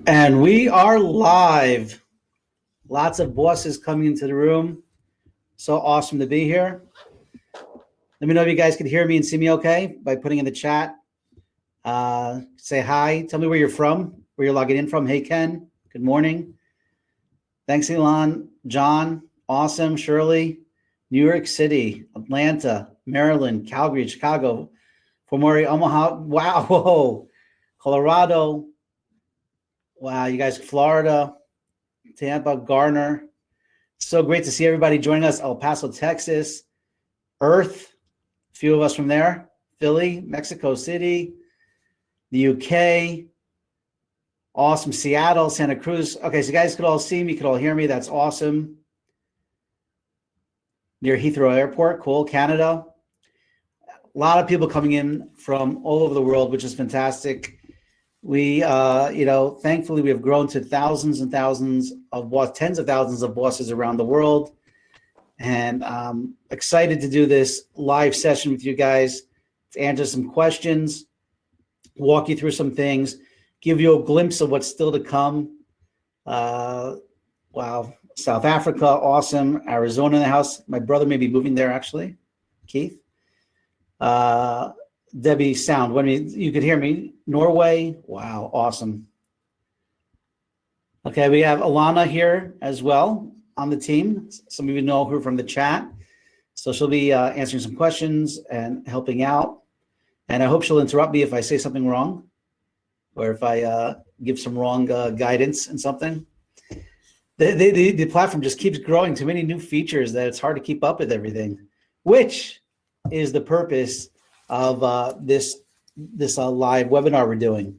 And we are live. Lots of bosses coming into the room. So awesome to be here. Let me know if you guys can hear me and see me okay by putting in the chat. Say hi. Tell me where you're from, where you're logging in from. Hey, Ken. Good morning. Thanks, Elon. John. Awesome. Shirley. New York City, Atlanta, Maryland, Calgary, Chicago, Fort Worth, Omaha. Wow. Whoa. Colorado. Wow. You guys, Florida, Tampa, Garner. So great to see everybody joining us. El Paso, Texas, Earth, a few of us from there, Philly, Mexico City, the UK, awesome, Seattle, Santa Cruz. Okay, so you guys could all see me, could all hear me. That's awesome. Near Heathrow Airport, cool, Canada. A lot of people coming in from all over the world, which is fantastic. We, thankfully we have grown to thousands and thousands of tens of thousands of bosses around the world. And I'm excited to do this live session with you guys to answer some questions, walk you through some things, give you a glimpse of what's still to come. Wow, South Africa, awesome. Arizona in the house. My brother may be moving there, actually, Keith. Debbie Sound, when you could hear me. Norway, wow, awesome. Okay, we have Alana here as well on the team. Some of you know her from the chat. So she'll be answering some questions and helping out. And I hope she'll interrupt me if I say something wrong or if I give some wrong guidance and something. The platform just keeps growing, too many new features that it's hard to keep up with everything, which is the purpose of this live webinar we're doing.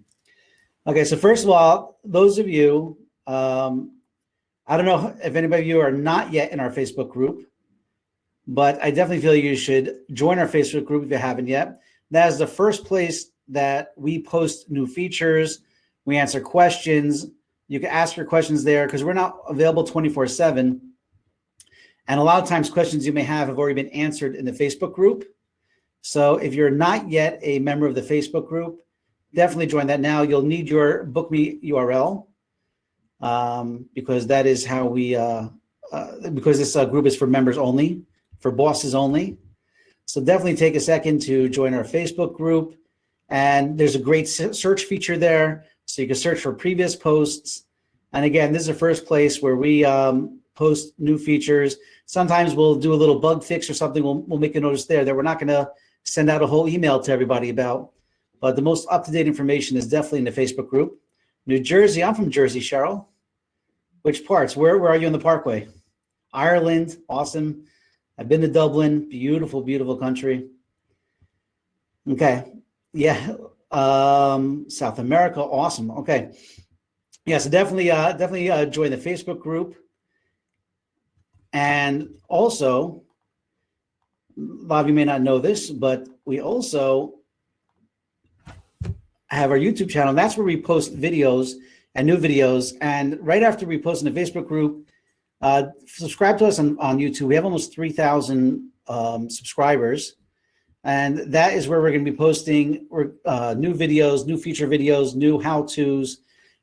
Okay, so first of all, those of you, I don't know if anybody of you are not yet in our Facebook group, but I definitely feel you should join our Facebook group if you haven't yet. That is the first place that we post new features. We answer questions. You can ask your questions there because we're not available 24/7. And a lot of times questions you may have already been answered in the Facebook group. So if you're not yet a member of the Facebook group, definitely join that now. You'll need your BookMe URL because that is how we, because this group is for members only, for bosses only. So definitely take a second to join our Facebook group. And there's a great search feature there. So you can search for previous posts. And again, this is the first place where we post new features. Sometimes we'll do a little bug fix or something. We'll make a notice there that we're not going to send out a whole email to everybody about. But the most up-to-date information is definitely in the Facebook group. New Jersey, I'm from Jersey, Cheryl. Which parts? Where are you on the Parkway? Ireland, awesome. I've been to Dublin, beautiful, beautiful country. Okay, yeah, South America, awesome. Okay, yeah, so definitely join the Facebook group. And also, a lot of you may not know this, but we also have our YouTube channel. And that's where we post videos and new videos. And right after we post in the Facebook group, subscribe to us on YouTube. We have almost 3,000 subscribers. And that is where we're going to be posting new videos, new feature videos, new how-tos.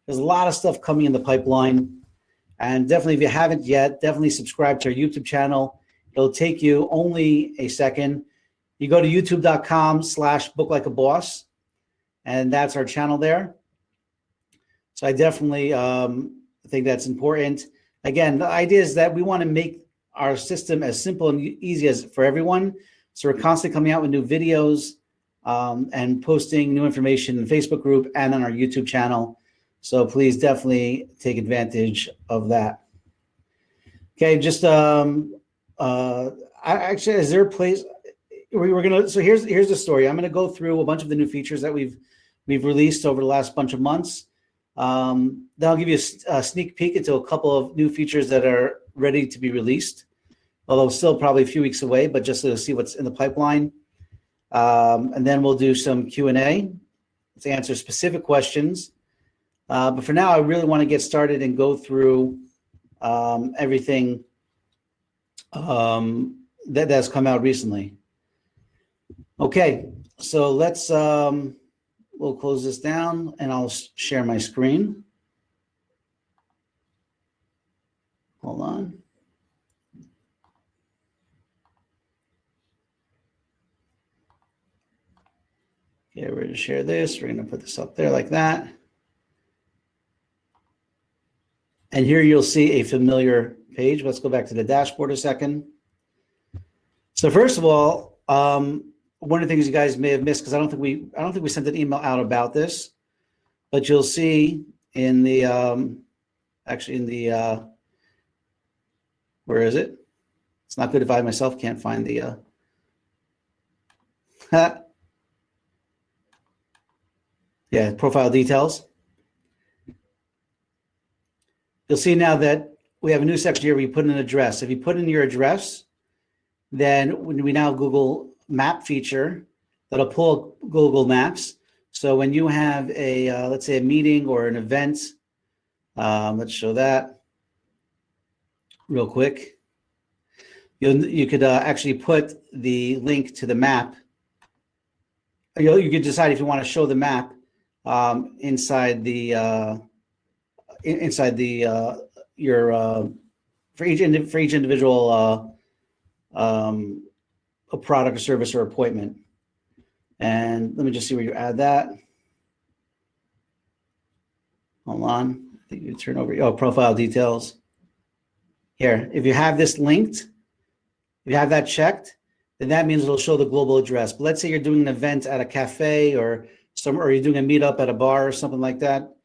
There's a lot of stuff coming in the pipeline. And definitely, if you haven't yet, definitely subscribe to our YouTube channel. It'll take you only a second. You go to youtube.com/booklikeaboss, and that's our channel there. So I definitely think that's important. Again, the idea is that we want to make our system as simple and easy as for everyone. So we're constantly coming out with new videos and posting new information in the Facebook group and on our YouTube channel. So please definitely take advantage of that. Okay, just actually, is there a place we're gonna? So here's the story. I'm gonna go through a bunch of the new features that we've released over the last bunch of months. Then I'll give you a sneak peek into a couple of new features that are ready to be released, although still probably a few weeks away, but just to see what's in the pipeline. And then we'll do some Q&A to answer specific questions. But for now, I really want to get started and go through everything that has come out recently. Okay, so let's we'll close this down and I'll share my screen. Hold on. Okay, we're going to share this. We're going to put this up there like that. And here you'll see a familiar page. Let's go back to the dashboard a second. So first of all, one of the things you guys may have missed, because I don't think we sent an email out about this, but you'll see in the where is it? It's not good if I myself can't find the yeah, profile details. You'll see now that we have a new section here where you put in an address. If you put in your address, then when we now have Google Map feature, that'll pull Google Maps. So when you have a, let's say a meeting or an event, let's show that real quick. You could actually put the link to the map. You could decide if you want to show the map inside the for each individual a product or service or appointment. And let me just see where you add that. Hold on. I think you turn over profile details. Here, if you have this linked, if you have that checked, then that means it'll show the global address. But let's say you're doing an event at a cafe or you're doing a meetup at a bar or something like that,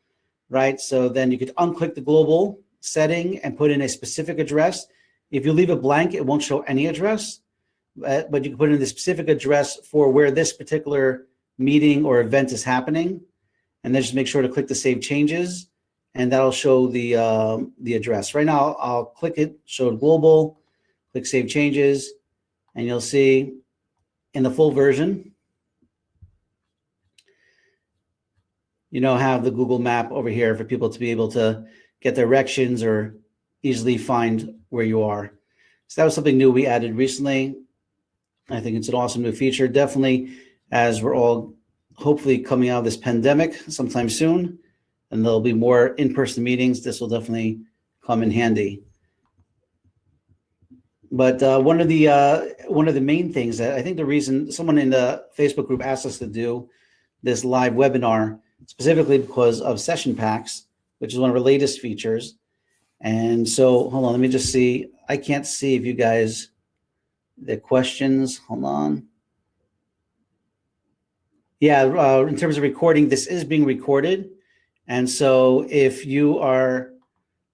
right? So then you could unclick the global setting and put in a specific address. If you leave it blank, it won't show any address, but you can put in the specific address for where this particular meeting or event is happening, and then just make sure to click the Save Changes, and that'll show the address. Right now, I'll click it, show global, click Save Changes, and you'll see in the full version, you now have the Google Map over here for people to be able to get directions or easily find where you are. So that was something new we added recently. I think it's an awesome new feature. Definitely, as we're all hopefully coming out of this pandemic sometime soon, and there'll be more in-person meetings, this will definitely come in handy. But one of the main things that I think the reason someone in the Facebook group asked us to do this live webinar specifically because of session packs, which is one of our latest features. And so, hold on, let me just see. I can't see if you guys, the questions, hold on. Yeah, in terms of recording, this is being recorded. And so if you are,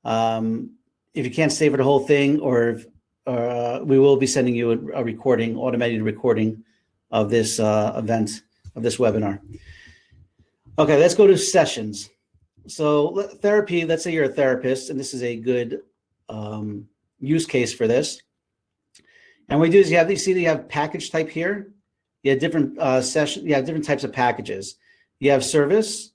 if you can't stay for the whole thing, or we will be sending you a recording, automated recording of this event, of this webinar. Okay, let's go to sessions. So therapy, let's say you're a therapist, and this is a good use case for this. And what we do is you have package type here. You have different you have different types of packages. You have service,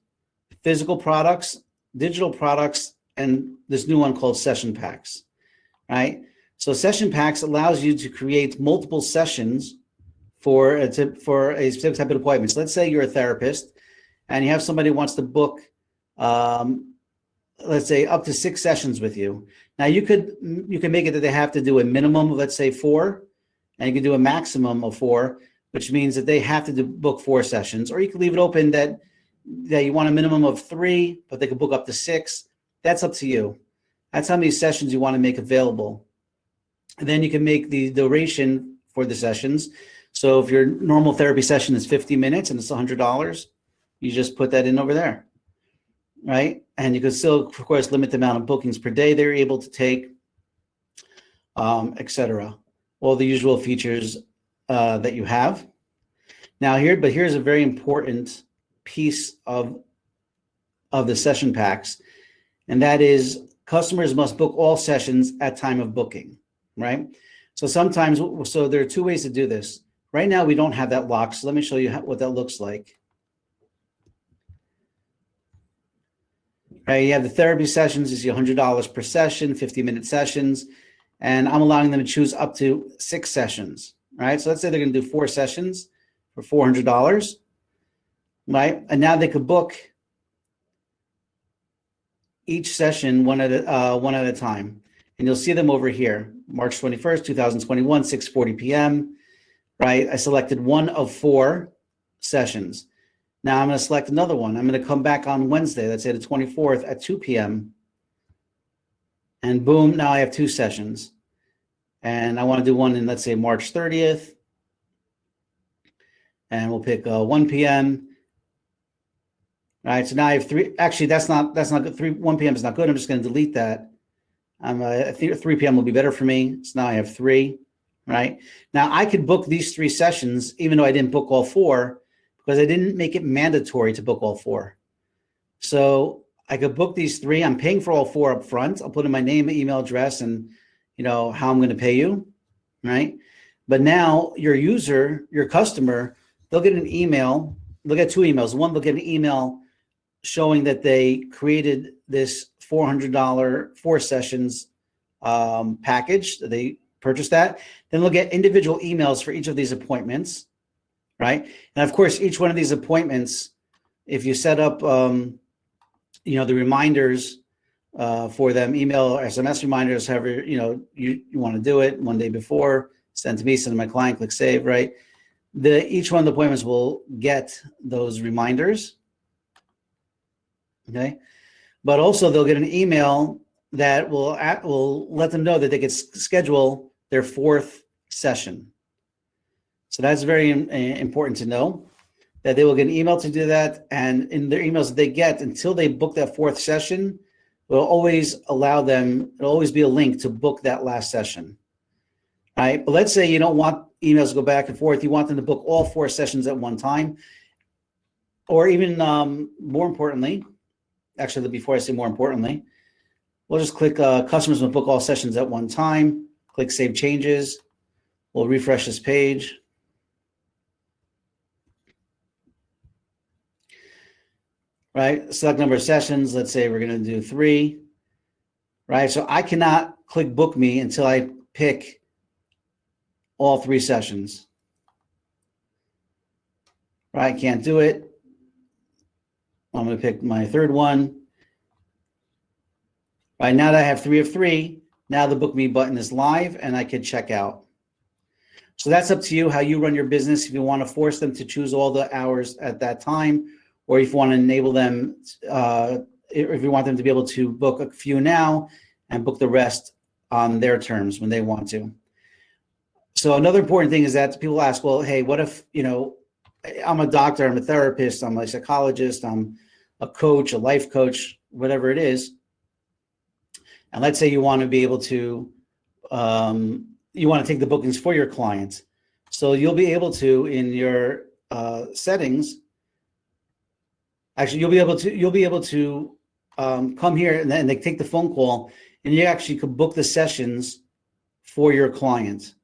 physical products, digital products, and this new one called session packs, right? So session packs allows you to create multiple sessions for a specific type of appointment. So let's say you're a therapist and you have somebody who wants to book, let's say up to 6 sessions with you. Now you can make it that they have to do a minimum of, let's say 4, and you can do a maximum of 4, which means that they have to book 4 sessions, or you can leave it open that you want a minimum of 3, but they can book up to 6. That's up to you. That's how many sessions you want to make available. And then you can make the duration for the sessions. So if your normal therapy session is 50 minutes and it's $100, you just put that in over there, right? And you can still, of course, limit the amount of bookings per day they're able to take, etc. All the usual features that you have. Now here's a very important piece of the session packs, and that is customers must book all sessions at time of booking, right? So there are 2 ways to do this. Right now, we don't have that locked, so let me show you what that looks like. Right, you have the therapy sessions, is $100 per session, 50-minute sessions, and I'm allowing them to choose up to 6 sessions, right? So let's say they're going to do 4 sessions for $400. right? And now they could book each session one at a time. And you'll see them over here, March 21st, 2021, 6:40 p.m., right? I selected one of 4 sessions. Now I'm going to select another one. I'm going to come back on Wednesday, let's say the 24th at 2 p.m. And boom, now I have 2 sessions. And I want to do one in, let's say, March 30th. And we'll pick 1 p.m. All right, so now I have 3. Actually, that's not good. 1 p.m. is not good. I'm just going to delete that. I think 3 p.m. will be better for me. So now I have 3, right? Now I could book these 3 sessions, even though I didn't book all 4, because I didn't make it mandatory to book all 4. So I could book these 3. I'm paying for all 4 up front. I'll put in my name, email address, and how I'm going to pay you, right? But now your user, your customer, they'll get an email. They'll get 2 emails. One, they'll get an email showing that they created this $400 4 sessions package. They purchased that. Then they'll get individual emails for each of these appointments, right? And of course, each one of these appointments, if you set up, the reminders for them, email or SMS reminders, however, you want to do it, one day before, send to me, send to my client, click save, right? Each one of the appointments will get those reminders, okay? But also they'll get an email that will let them know that they could schedule their 4th session. So that's very important to know, that they will get an email to do that. And in their emails that they get, until they book that 4th session, will always allow them, it'll always be a link to book that last session, right? But let's say you don't want emails to go back and forth. You want them to book all 4 sessions at one time. Or even more importantly, actually, before I say more importantly, we'll just click customers will book all sessions at one time. Click Save Changes. We'll refresh this page. Right, select number of sessions. Let's say we're going to do 3. Right, so I cannot click Book Me until I pick all 3 sessions. Right, can't do it. I'm going to pick my 3rd one. Right, now that I have 3 of 3, now the Book Me button is live and I can check out. So that's up to you how you run your business. If you want to force them to choose all the hours at that time, or if you want to enable them, if you want them to be able to book a few now and book the rest on their terms when they want to. So another important thing is that people ask, well, hey, what if, I'm a doctor, I'm a therapist, I'm a psychologist, I'm a coach, a life coach, whatever it is. And let's say you want to be able to, you want to take the bookings for your clients. So you'll be able to, in your settings, actually, you'll be able to come here and then they take the phone call, and you actually could book the sessions for your client,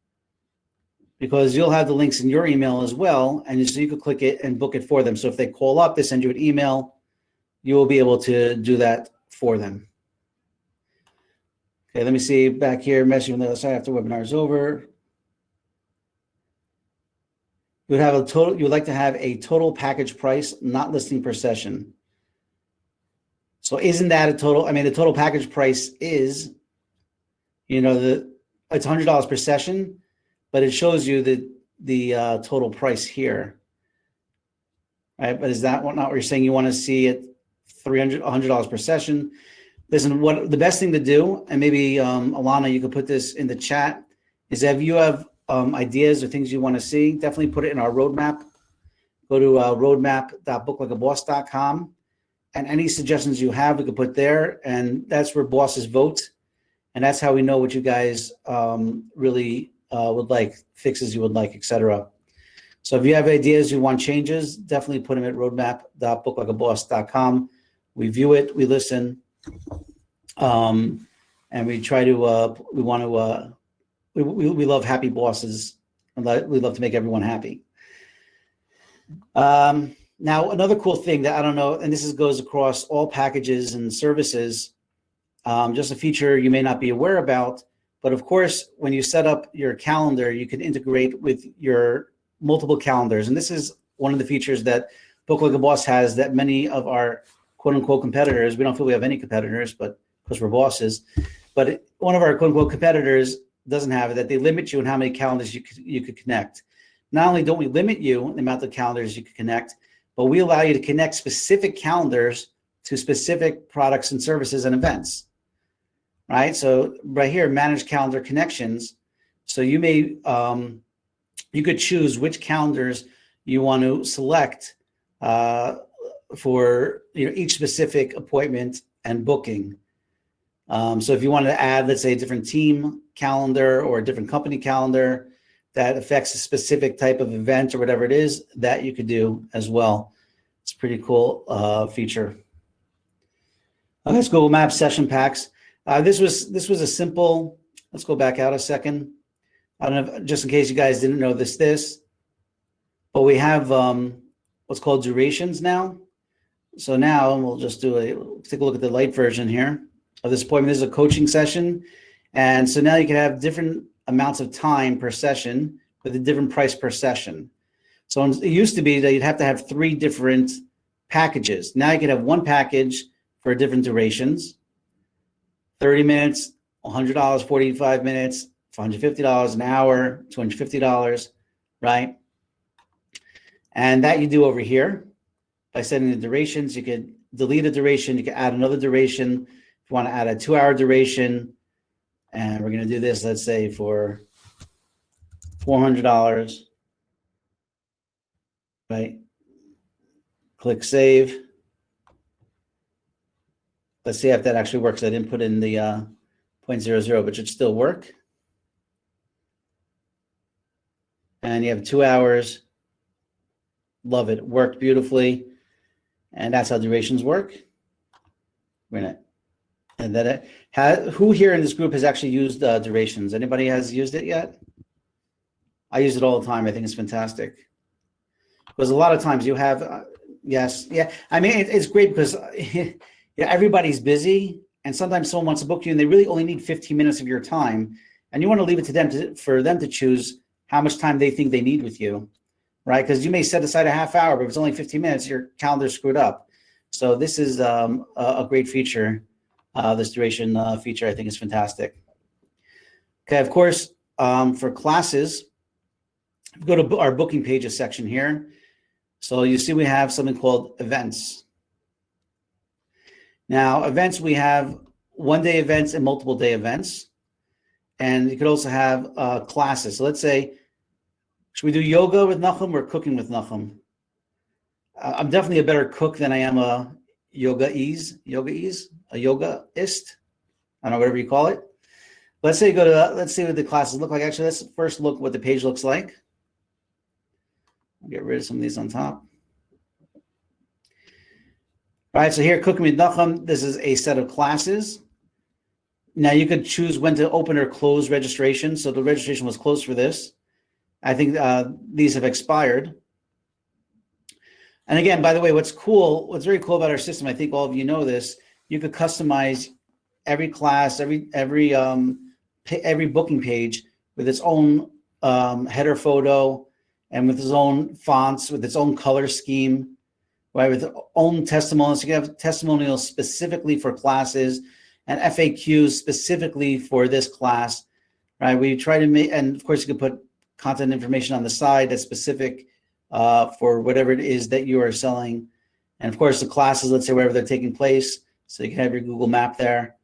because you'll have the links in your email as well, and so you could click it and book it for them. So if they call up, they send you an email, you will be able to do that for them. Okay, let me see back here. Message on the other side after the webinar is over. You would like to have a total package price, not listing per session. So isn't that a total? I mean, the total package price is, it's $100 per session, but it shows you the total price here, right? But is that not what you're saying? You want to see it $100 per session? Listen, what the best thing to do, and maybe Alana, you could put this in the chat, is if you have ideas or things you want to see, definitely put it in our roadmap. Go to roadmap.booklikeaboss.com, and any suggestions you have, we could put there, and that's where bosses vote, and that's how we know what you guys really would like, fixes you would like, etc. So if you have ideas, you want changes, definitely put them at roadmap.booklikeaboss.com. We view it, we listen, and we try to. We love happy bosses, and we love to make everyone happy. Now, another cool thing that I don't know, and this goes across all packages and services, just a feature you may not be aware about, but of course, when you set up your calendar, you can integrate with your multiple calendars. And this is one of the features that Book Like a Boss has that many of our quote unquote competitors, we don't feel we have any competitors, but because we're bosses, but one of our quote unquote competitors doesn't have it, that they limit you in how many calendars you could connect. Not only don't we limit you in the amount of calendars you can connect, but we allow you to connect specific calendars to specific products and services and events, right? So right here, manage calendar connections. So you may, you could choose which calendars you want to select for each specific appointment and booking. So if you wanted to add, let's say, a different team calendar or a different company calendar that affects a specific type of event or whatever it is, that you could do as well. It's a pretty cool feature. Let's Google Maps session packs. This was a simple. Let's go back out a second. I don't know, just in case you guys didn't know this, but we have what's called durations now. So now we'll just take a look at the light version here of this appointment. This is a coaching session. And so now you can have different amounts of time per session with a different price per session. So it used to be that you'd have to have 3 different packages. Now you can have one package for different durations, 30 minutes, $100, 45 minutes, $150 an hour, $250, right? And that you do over here by setting the durations. You could delete a duration, you can add another duration. If you want to add a 2-hour duration, and we're going to do this, let's say for $400, right? Click save. Let's see if that actually works. I didn't put in the 0.00, but it should still work. And you have 2 hours. Love it. Worked beautifully. And that's how durations work. And then who here in this group has actually used durations? Anybody has used it yet? I use it all the time. I think it's fantastic. Because a lot of times you have, yes, yeah. I mean, it's great because everybody's busy, and sometimes someone wants to book you, and they really only need 15 minutes of your time, and you want to leave it to them for them to choose how much time they think they need with you, right? Because you may set aside a half hour, but if it's only 15 minutes, your calendar's screwed up. So this is a great feature. This duration feature, I think, is fantastic. Okay, of course, for classes, go to our booking pages section here. So you see we have something called events. Now, events, we have one-day events and multiple-day events. And you could also have classes. So let's say, should we do yoga with Nachum or cooking with Nachum? I'm definitely a better cook than I am a yogaist, I don't know, whatever you call it. Let's say let's see what the classes look like. Actually, let's first look what the page looks like. I'll get rid of some of these on top. All right, so here, Cooking with Nachum, this is a set of classes. Now you could choose when to open or close registration. So the registration was closed for this. I think these have expired. And again, by the way, what's very cool about our system, I think all of you know this, you could customize every class, every booking page with its own header photo and with its own fonts, with its own color scheme, right? With its own testimonials. You can have testimonials specifically for classes and FAQs specifically for this class, right? We try to make, and of course you can put content information on the side that's specific for whatever it is that you are selling. And of course the classes, let's say wherever they're taking place. So you can have your Google map there.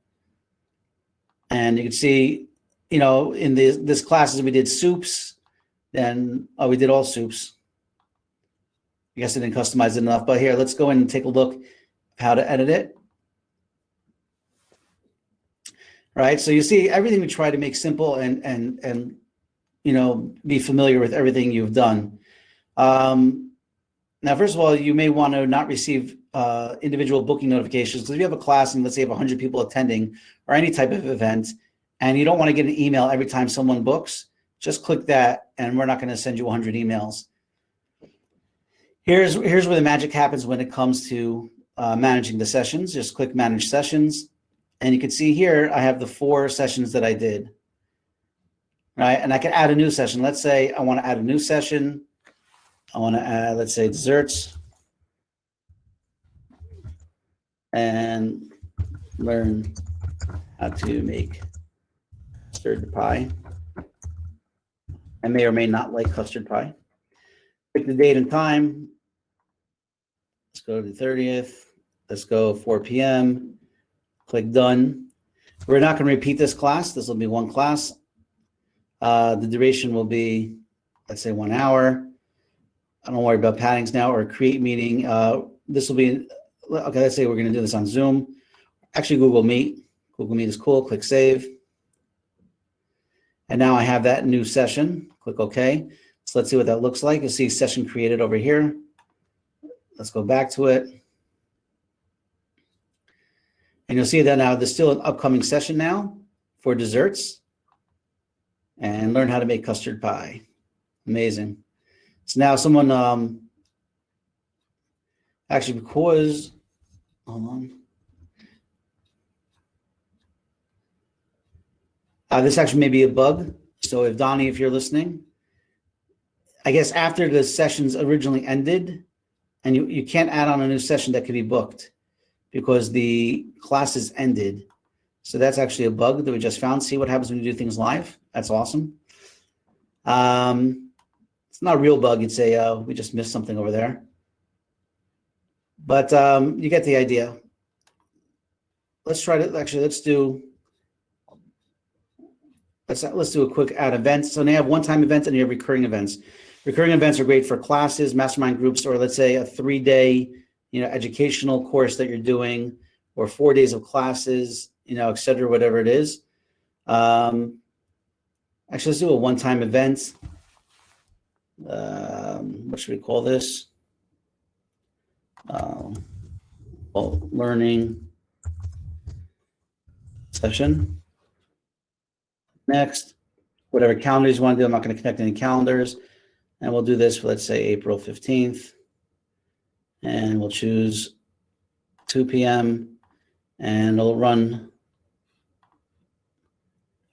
And you can see, in this classes, we did soups, then we did all soups. I guess I didn't customize it enough, but here, let's go in and take a look at how to edit it. Right, so you see everything we try to make simple and be familiar with everything you've done. Now, first of all, you may want to not receive individual booking notifications, because if you have a class and let's say you have 100 people attending or any type of event, and you don't want to get an email every time someone books, just click that and we're not going to send you 100 emails. Here's where the magic happens when it comes to managing the sessions. Just click Manage Sessions. And you can see here, I have the 4 sessions that I did, right? And I can add a new session. Let's say I want to add a new session. I want to add, let's say, desserts. and learn how to make custard pie. I may or may not like custard pie. Pick the date and time. Let's go to the 30th. Let's go 4 p.m. Click done. We're not going to repeat this class. This will be one class. The duration will be, let's say, 1 hour. I don't worry about paddings now or create meeting. This will be, okay, let's say we're going to do this on Zoom. Actually, Google Meet. Google Meet is cool. Click save. And now I have that new session. Click OK. So let's see what that looks like. You'll see session created over here. Let's go back to it. And you'll see that now there's still an upcoming session now for desserts and learn how to make custard pie. Amazing. So now someone, actually because, hold on. This actually may be a bug. So if Donnie, if you're listening, I guess after the sessions originally ended, and you can't add on a new session that could be booked because the classes ended. So that's actually a bug that we just found. See what happens when you do things live. That's awesome. It's not a real bug. You'd say we just missed something over there. But you get the idea. Let's try to, actually, let's do a quick add event. So now you have one-time events and you have recurring events. Recurring events are great for classes, mastermind groups, or let's say a 3-day, educational course that you're doing, or 4 days of classes, et cetera, whatever it is. Actually, let's do a one-time event. What should we call this? Learning session. Next, whatever calendars you want to do. I'm not going to connect any calendars. And we'll do this for, let's say, April 15th. And we'll choose 2 p.m. And it'll run.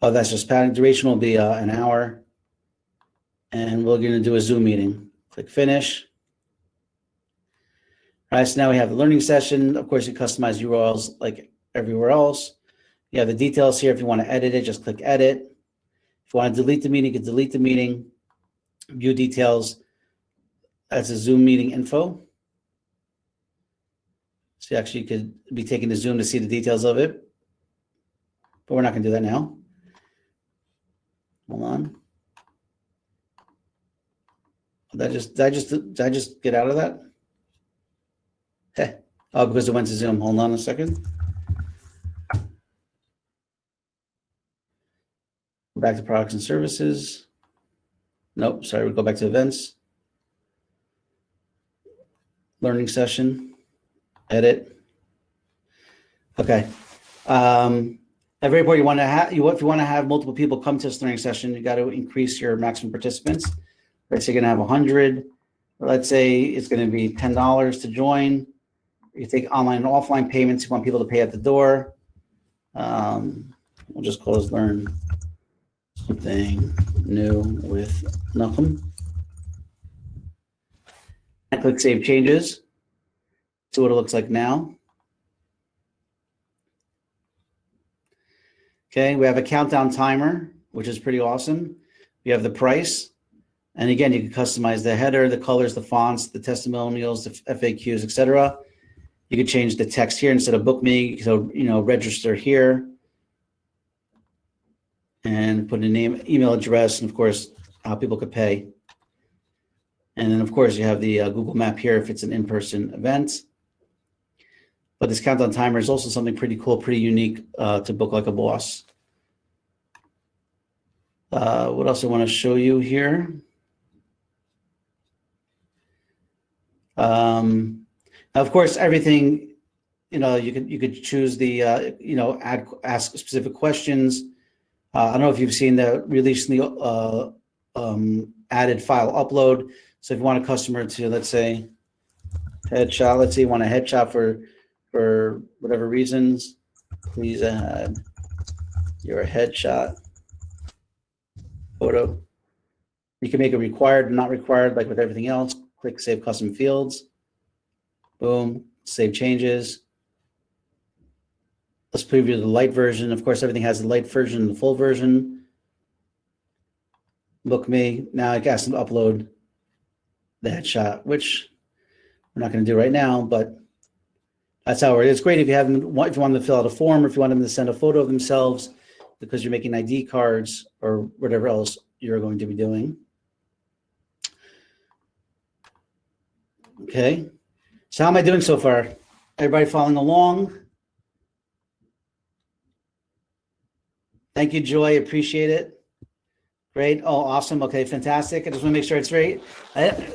Oh, that's just padding. Duration will be an hour. And we're going to do a Zoom meeting. Click finish. All right, so now we have the learning session. Of course, you customize URLs like everywhere else. You have the details here. If you want to edit it, just click edit. If you want to delete the meeting, you can delete the meeting. View details as a Zoom meeting info. So actually you could be taking the Zoom to see the details of it, but we're not going to do that now. Hold on. Did I just get out of that? Hey. Oh, because it went to Zoom. Hold on a second. Back to products and services. Nope, sorry, we'll go back to events. Learning session, edit. Okay. Every report you want to have, if you want to have multiple people come to this learning session, you got to increase your maximum participants. Let's say you're going to have 100. Let's say it's going to be $10 to join. You take online and offline payments. You want people to pay at the door. We'll just close learn something new with Malcolm. And click Save Changes. See what it looks like now. Okay, we have a countdown timer, which is pretty awesome. We have the price. And again, you can customize the header, the colors, the fonts, the testimonials, the FAQs, etc. You can change the text here instead of book me, so register here. And put a name, email address, and of course, how people could pay. And then, of course, you have the Google map here if it's an in-person event. But this countdown timer is also something pretty cool, pretty unique to Book Like a Boss. What else I want to show you here? Of course, everything, you could choose the, ask specific questions. I don't know if you've seen the recently added file upload. So if you want a customer to, let's say, headshot, let's say you want a headshot for whatever reasons, please add your headshot photo. You can make it required, not required, like with everything else. Click Save Custom Fields. Boom, save changes. let's preview the light version. Of course, everything has the light version and the full version. Book me. Now I got to upload the headshot, which we're not going to do right now, but that's how it is. It's great if you have them, if you want them to fill out a form, or if you want them to send a photo of themselves because you're making ID cards or whatever else you're going to be doing. Okay. So how am I doing so far? Everybody following along? Thank you, Joy. Appreciate it. Great. Oh, awesome. Okay, fantastic. I just want to make sure it's right.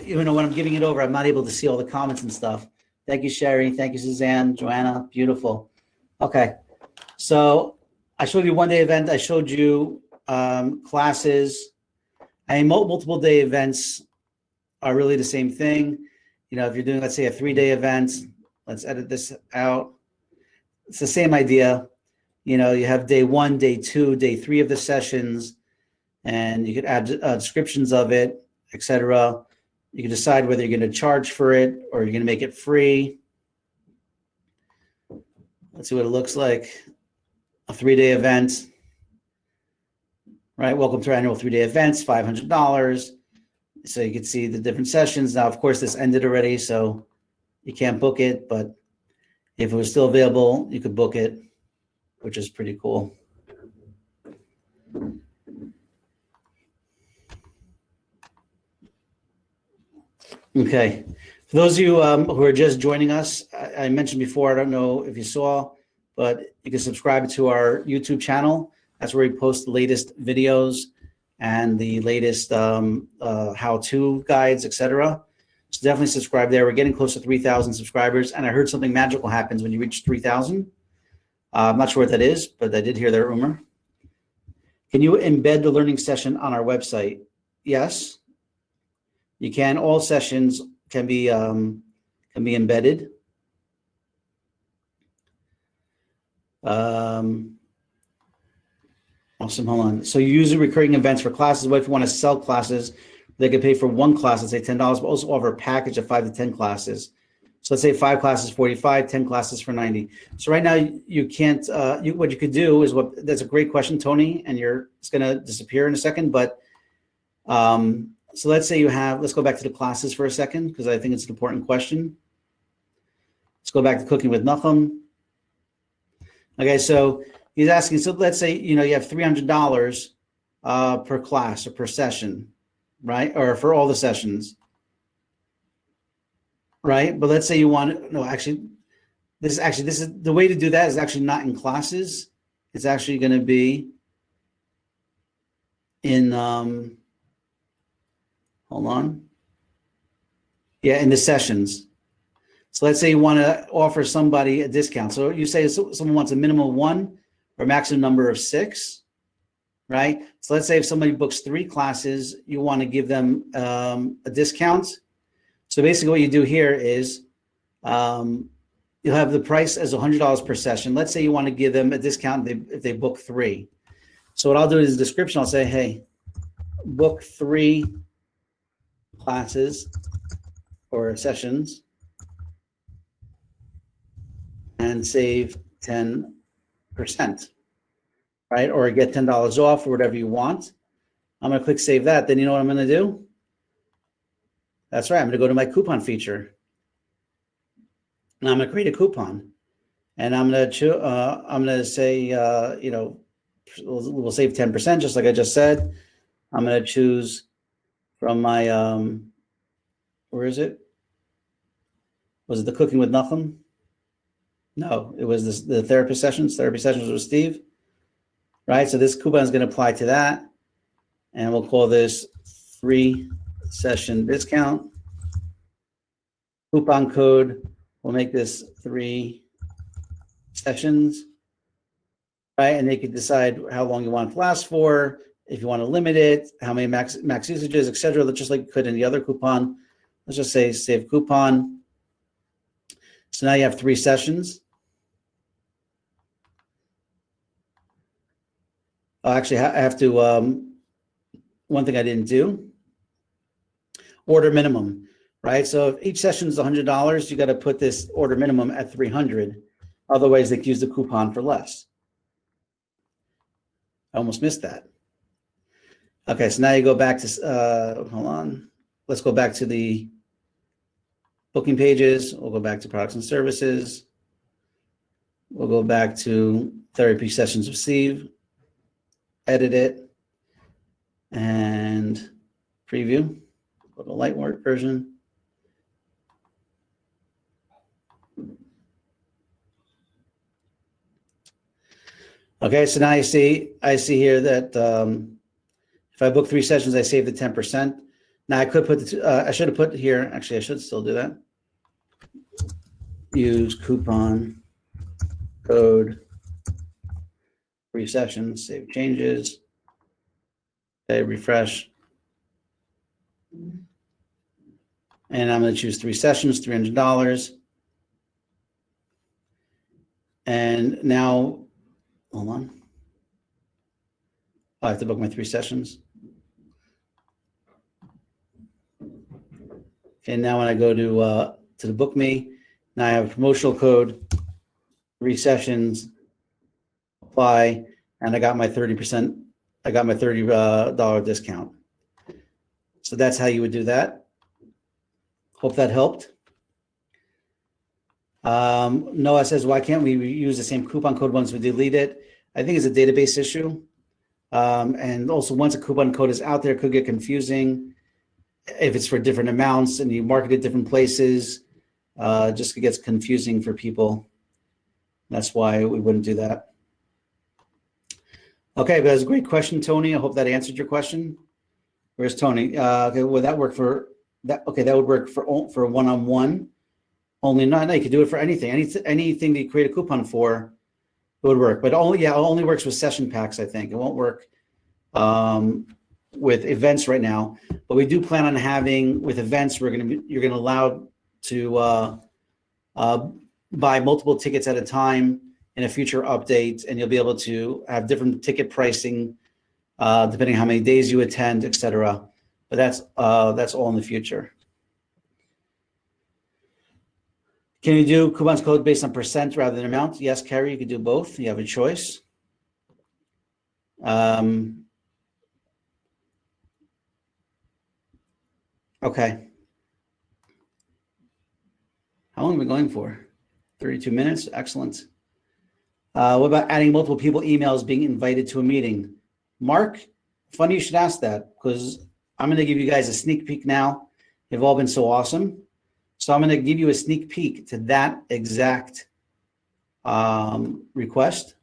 Even though when I'm giving it over, I'm not able to see all the comments and stuff. Thank you, Sherry. Thank you, Suzanne, Joanna. Beautiful. Okay. So I showed you one-day event. I showed you classes. Multiple day events are really the same thing. You know, if you're doing, let's say, a 3-day event, let's edit this out. It's the same idea. You know, you have day 1, day 2, day 3 of the sessions, and you could add descriptions of it, etc. You can decide whether you're going to charge for it or you're going to make it free. Let's see what it looks like. A 3-day event, right? Welcome to our annual 3-day events, $500. So you can see the different sessions. Now, of course, this ended already, so you can't book it, but if it was still available, you could book it, which is pretty cool. Okay. For those of you who are just joining us, I mentioned before, I don't know if you saw, but you can subscribe to our YouTube channel. That's where we post the latest videos and the latest how-to guides, etc. So definitely subscribe there. We're getting close to 3,000 subscribers, and I heard something magical happens when you reach 3,000. I'm not sure what that is, but I did hear that rumor. Can you embed the learning session on our website? Yes, you can. All sessions can be embedded. Awesome. Hold on. So you use recurring events for classes. What if you want to sell classes? They can pay for one class, let's say $10, but also offer a package of 5 to 10 classes. So let's say 5 classes, 45, 10 classes for 90. So right now you can't, what you could do is that's a great question, Tony, and it's going to disappear in a second. But so let's say let's go back to the classes for a second, because I think it's an important question. Let's go back to Cooking with Nachum. Okay, so he's asking, so let's say, you have $300 per class or per session, right? Or for all the sessions, right? But let's say you want, no, this is the way to do that is actually not in classes. It's actually going to be in, hold on. Yeah, in the sessions. So let's say you want to offer somebody a discount. So you say someone wants a minimum of 1 or maximum number of 6, right? So let's say if somebody books 3 classes, you want to give them a discount. So basically what you do here is you'll have the price as $100 per session. Let's say you want to give them a discount if they book 3. So what I'll do is the description, I'll say, hey, book 3 classes or sessions and save 10%, right? Or get $10 off or whatever you want. I'm going to click save that. Then you know what I'm going to do? That's right. I'm going to go to my coupon feature. And I'm going to create a coupon. And I'm going to say, we'll save 10%, just like I just said. I'm going to choose from my, where is it? Was it the Cooking with Nachum? No, it was the therapy sessions. Therapy sessions with Steve, right? So this coupon is going to apply to that. And we'll call this 3 session discount. Coupon code, we'll make this 3 sessions, right? And they can decide how long you want it to last for, if you want to limit it, how many max usages, etc. Just like you could in the other coupon. Let's just say save coupon. So now you have 3 sessions. Actually, I have to, one thing I didn't do, order minimum, right? So if each session is $100, you got to put this order minimum at $300. Otherwise, they can use the coupon for less. I almost missed that. Okay, so now you go back to, hold on. Let's go back to the booking pages. We'll go back to products and services. We'll go back to therapy sessions received, edit it, and preview. Go to light work version. Okay, so now I see here that if I book 3 sessions, I save the 10%. Now I could put I should have put here. Actually, I should still do that. Use coupon code 3 sessions. Save changes. Okay, refresh. And I'm going to choose 3 sessions, $300. And now, hold on. I have to book my 3 sessions. And now when I go to the book me, now I have a promotional code, 3 sessions, apply, and I got my 30%. I got my $30 discount. So that's how you would do that. Hope that helped. Noah says, why can't we use the same coupon code once we delete it? I think it's a database issue. And also once a coupon code is out there, it could get confusing if it's for different amounts and you market it different places. Just gets confusing for people. That's why we wouldn't do that. Okay, but that's a great question, Tony. I hope that answered your question. Where's Tony? Okay, would that work for that? Okay, that would work for a one-on-one. Only no, you could do it for anything. Anything that you create a coupon for, it would work. But it only works with session packs, I think. It won't work with events right now. But we do plan on having with events. You're gonna allow to buy multiple tickets at a time in a future update, and you'll be able to have different ticket pricing depending on how many days you attend, etc. But that's all in the future. Can you do coupons code based on percent rather than amount? Yes, Carrie, you could do both. You have a choice. Okay. How long are we going for? 32 minutes. Excellent. What about adding multiple people emails being invited to a meeting? Mark, funny you should ask that because I'm going to give you guys a sneak peek now. You've all been so awesome. So I'm going to give you a sneak peek to that exact request.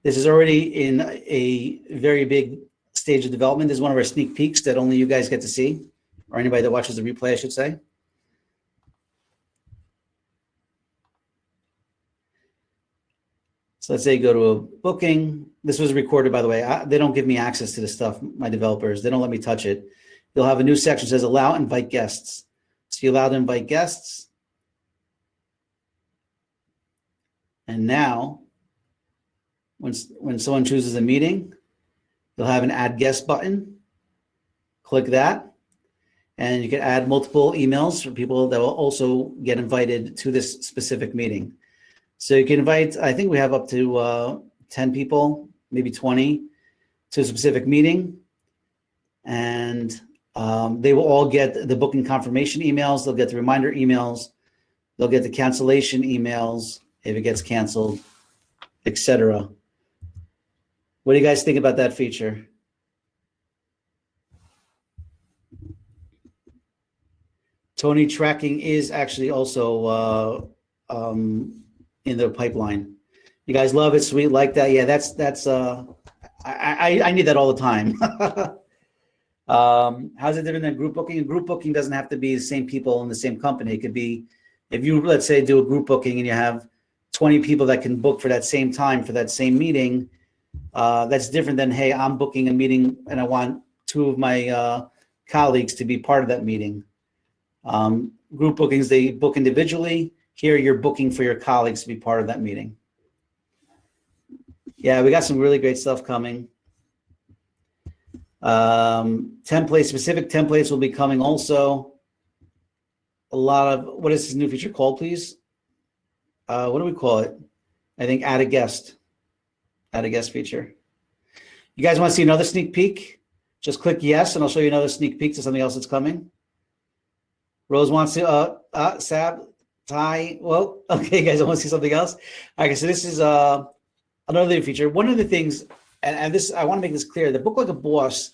This is already in a very big stage of development. This is one of our sneak peeks that only you guys get to see, or anybody that watches the replay, I should say. So let's say you go to a booking. This was recorded, by the way. They don't give me access to this stuff, my developers. They don't let me touch it. You'll have a new section that says allow invite guests. So you allow to invite guests. And now, when someone chooses a meeting, you'll have an add guest button. Click that. And you can add multiple emails for people that will also get invited to this specific meeting. So you can invite, I think we have up to 10 people, maybe 20, to a specific meeting. And they will all get the booking confirmation emails. They'll get the reminder emails. They'll get the cancellation emails if it gets canceled, etc. What do you guys think about that feature? Tony, tracking is actually also in the pipeline. You guys love it, sweet, like that. Yeah, that's I need that all the time. How's it different than group booking? Group booking doesn't have to be the same people in the same company. It could be, if you, let's say, do a group booking and you have 20 people that can book for that same time for that same meeting, that's different than, hey, I'm booking a meeting and I want 2 of my colleagues to be part of that meeting. Group bookings, they book individually. Here, you're booking for your colleagues to be part of that meeting. Yeah, we got some really great stuff coming. Specific templates will be coming also. A lot of, what is this new feature called, please? What do we call it? I think add a guest feature. You guys want to see another sneak peek? Just click yes, and I'll show you another sneak peek to something else that's coming. Rose wants to, Sab, Ty, well, okay, guys, I want to see something else. Okay, so this is another feature. One of the things, and this, I want to make this clear, the Book Like a Boss,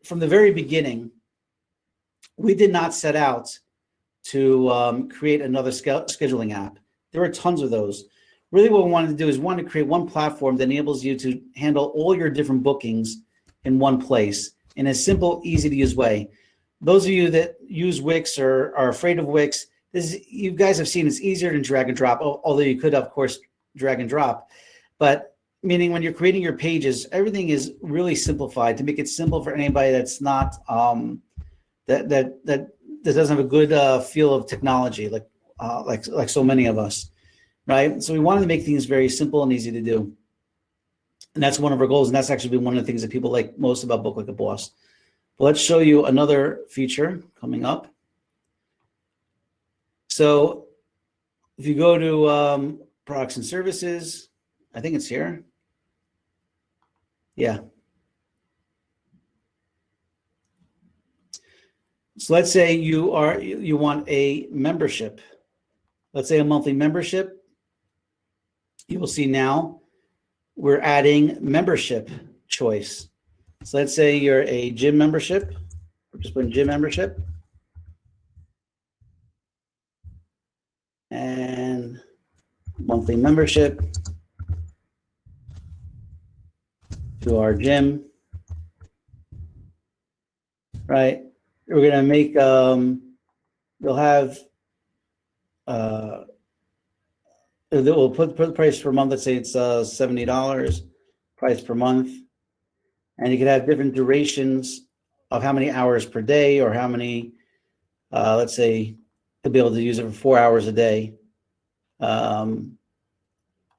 from the very beginning, we did not set out to create another scheduling app. There are tons of those. Really what we wanted to do is to create one platform that enables you to handle all your different bookings in one place in a simple, easy to use way. Those of you that use Wix or are afraid of Wix, you guys have seen it's easier than drag and drop, although you could, of course, drag and drop. But meaning when you're creating your pages, everything is really simplified to make it simple for anybody that's not, that doesn't have a good feel of technology, like so many of us, right? So we wanted to make things very simple and easy to do. And that's one of our goals. And that's actually been one of the things that people like most about Book Like a Boss. But let's show you another feature coming up. So if you go to products and services, I think it's here. Yeah. So let's say you want a membership. Let's say a monthly membership. You will see now we're adding membership choice. So let's say you're a gym membership. We're just putting gym membership. And monthly membership to our gym, right? We're gonna make, we'll have, we'll put the price per month. Let's say it's $70 price per month. And you can have different durations of how many hours per day or how many, let's say, to be able to use it for 4 hours a day. And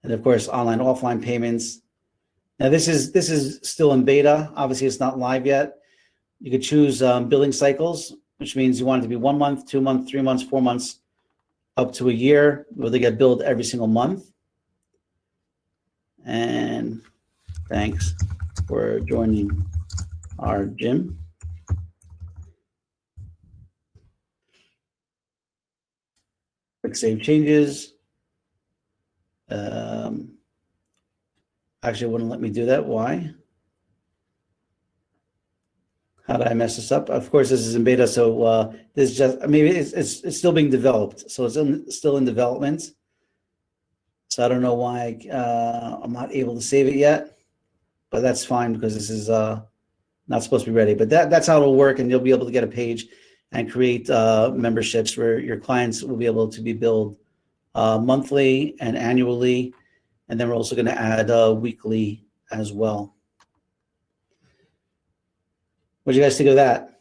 of course, online, offline payments. Now this is still in beta. Obviously, it's not live yet. You could choose billing cycles, which means you want it to be 1 month, 2 months, 3 months, 4 months, up to a year, where they get billed every single month. And thanks for joining our gym. Click Save Changes. Actually, it wouldn't let me do that. Why? How did I mess this up? Of course, this is in beta, so this is just, maybe it's still being developed, so it's still in development. So I don't know why I'm not able to save it yet, but that's fine because this is not supposed to be ready. But that's how it'll work, and you'll be able to get a page and create memberships where your clients will be able to be billed monthly and annually, and then we're also going to add weekly as well. What do you guys think of that?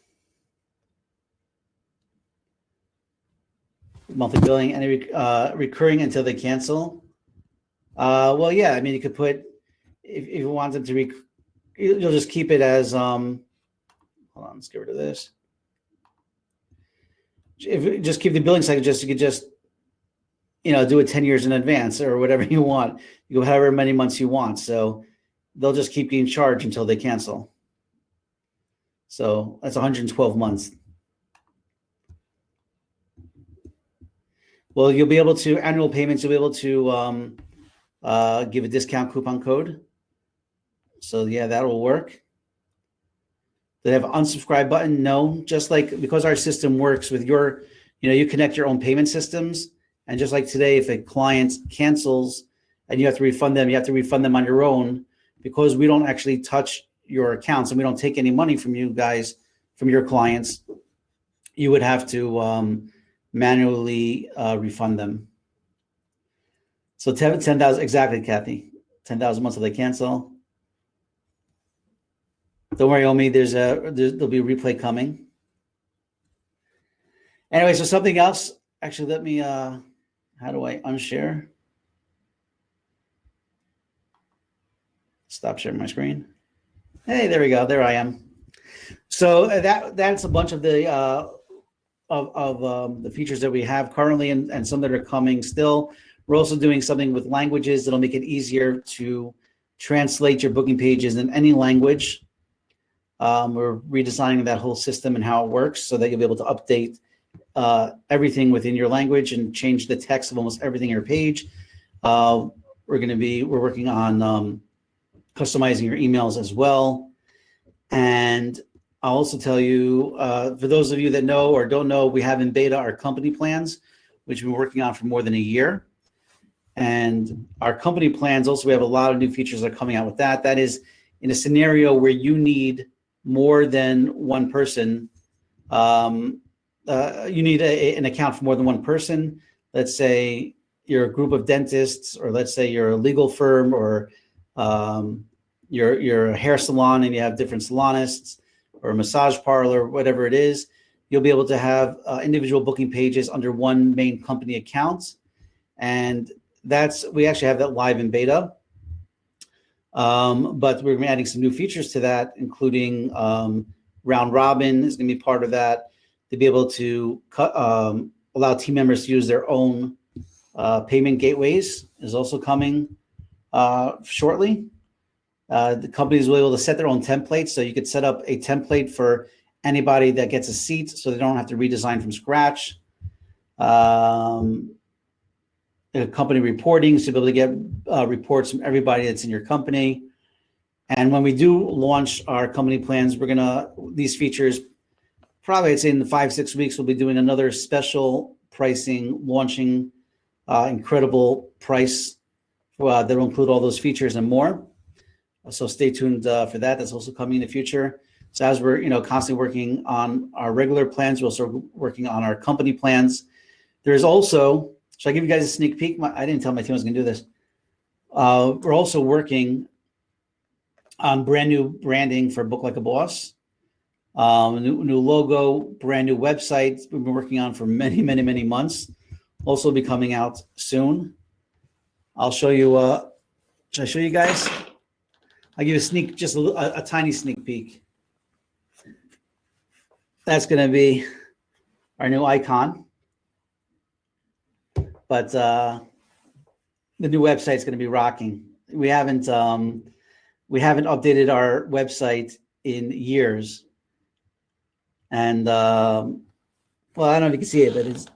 Monthly billing, any recurring until they cancel? Well, yeah, I mean, you could put, if you want them to, you'll just keep it as, hold on, let's get rid of this. If you just keep the billing cycle, you could just, do it 10 years in advance or whatever you want. You go however many months you want. So they'll just keep getting charged until they cancel. So that's 112 months. Well, you'll be able to, annual payments, you'll be able to give a discount coupon code. So yeah, that will work. They have an unsubscribe button? No, just like, because our system works with your, you connect your own payment systems. And just like today, if a client cancels and you have to refund them, you have to refund them on your own, because we don't actually touch your accounts and we don't take any money from you guys, from your clients. You would have to manually refund them. So 10,000, exactly, Kathy. 10,000 months till they cancel. Don't worry, Omi, there'll be a replay coming. Anyway, so something else. Actually, let me, how do I unshare? Stop sharing my screen. Hey, there we go. There I am. So that's a bunch of the the features that we have currently, and some that are coming still. We're also doing something with languages that'll make it easier to translate your booking pages in any language. We're redesigning that whole system and how it works so that you'll be able to update everything within your language and change the text of almost everything on your page. We're working on customizing your emails as well. And I'll also tell you, for those of you that know or don't know, we have in beta our company plans, which we've been working on for more than a year. And our company plans also, we have a lot of new features that are coming out with that. That is in a scenario where you need more than one person. You need an account for more than one person. Let's say you're a group of dentists, or let's say you're a legal firm, or you're a hair salon and you have different salonists, or a massage parlor, whatever it is. You'll be able to have individual booking pages under one main company account. And we actually have that live in beta. But we're adding some new features to that, including round robin is going to be part of that, to be able to allow team members to use their own payment gateways is also coming shortly. The companies will be able to set their own templates, so you could set up a template for anybody that gets a seat so they don't have to redesign from scratch. Company reporting, so you'll be able to get reports from everybody that's in your company. And when we do launch our company plans, these features, probably I'd say in 5-6 weeks, we'll be doing another special pricing, launching incredible price that will include all those features and more. So stay tuned for that. That's also coming in the future. So as we're constantly working on our regular plans, we're also working on our company plans. There's also, should I give you guys a sneak peek? I didn't tell my team I was going to do this. We're also working on brand new branding for Book Like a Boss. New logo, brand new website we've been working on for many, many, many months. Also be coming out soon. I'll show you. Should I show you guys? I'll give you just a tiny sneak peek. That's going to be our new icon. But the new website's going to be rocking. We haven't updated our website in years. And well, I don't know if you can see it, but it's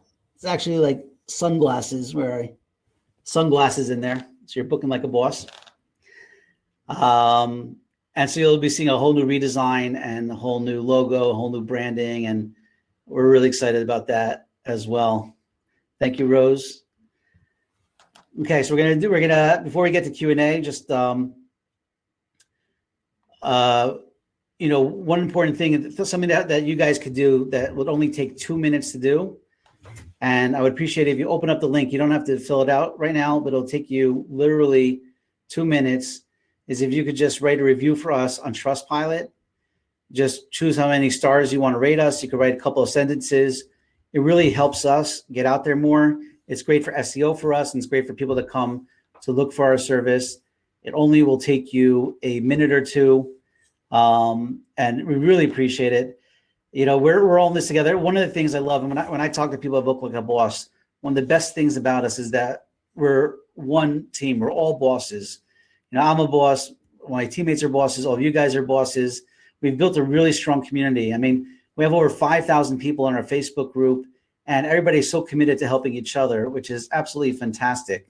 actually like sunglasses, sunglasses in there. So you're booking like a boss. And so you'll be seeing a whole new redesign and a whole new logo, a whole new branding, and we're really excited about that as well. Thank you, Rose. Okay, so we're gonna before we get to Q&A, just one important thing, something that you guys could do that would only take 2 minutes to do. And I would appreciate it if you open up the link. You don't have to fill it out right now, but it'll take you literally 2 minutes. Is if you could just write a review for us on Trustpilot. Just choose how many stars you want to rate us. You could write a couple of sentences. It really helps us get out there more. It's great for SEO for us, and it's great for people to come to look for our service. It only will take you a minute or two, and we really appreciate it. We're all in this together. One of the things I love, and when I talk to people about Book Like a Boss, one of the best things about us is that we're one team. We're all bosses. I'm a boss. My teammates are bosses. All of you guys are bosses. We've built a really strong community. I mean, we have over 5,000 people in our Facebook group, and everybody's so committed to helping each other, which is absolutely fantastic.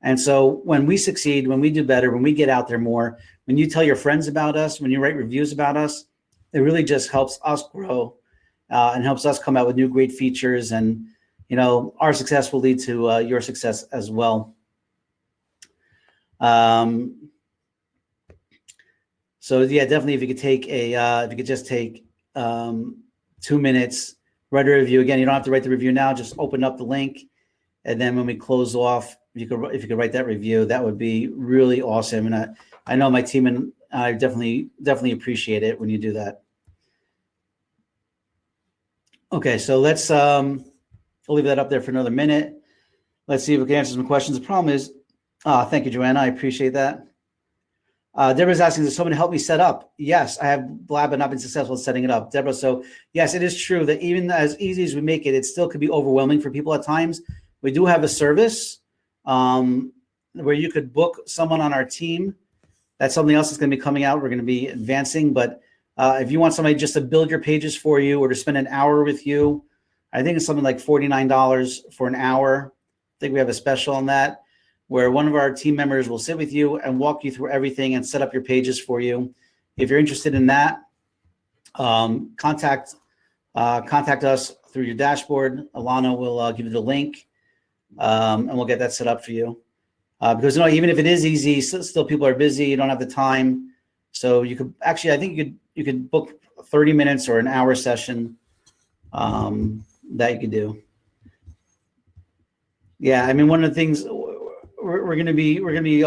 And so when we succeed, when we do better, when we get out there more, when you tell your friends about us, when you write reviews about us, it really just helps us grow and helps us come out with new great features. And, our success will lead to your success as well. So yeah, definitely if you could just take 2 minutes, write a review. Again, you don't have to write the review now, just open up the link. And then when we close off, if you could write that review, that would be really awesome. And I know my team and I definitely appreciate it when you do that. Okay, so let's we'll leave that up there for another minute. Let's see if we can answer some questions. The problem is, thank you, Joanna. I appreciate that. Deborah's asking, does someone help me set up? Yes, I have Blab, but not been successful in setting it up. Deborah, so yes, it is true that even as easy as we make it, it still could be overwhelming for people at times. We do have a service where you could book someone on our team. That's something else that's going to be coming out. We're going to be advancing, but if you want somebody just to build your pages for you or to spend an hour with you, I think it's something like $49 for an hour. I think we have a special on that, where one of our team members will sit with you and walk you through everything and set up your pages for you. If you're interested in that, contact us through your dashboard. Alana will give you the link, and we'll get that set up for you. Because even if it is easy, still people are busy. You don't have the time, so you could actually, I think you could book 30 minutes or an hour session that you could do. Yeah, I mean, one of the things we're going to be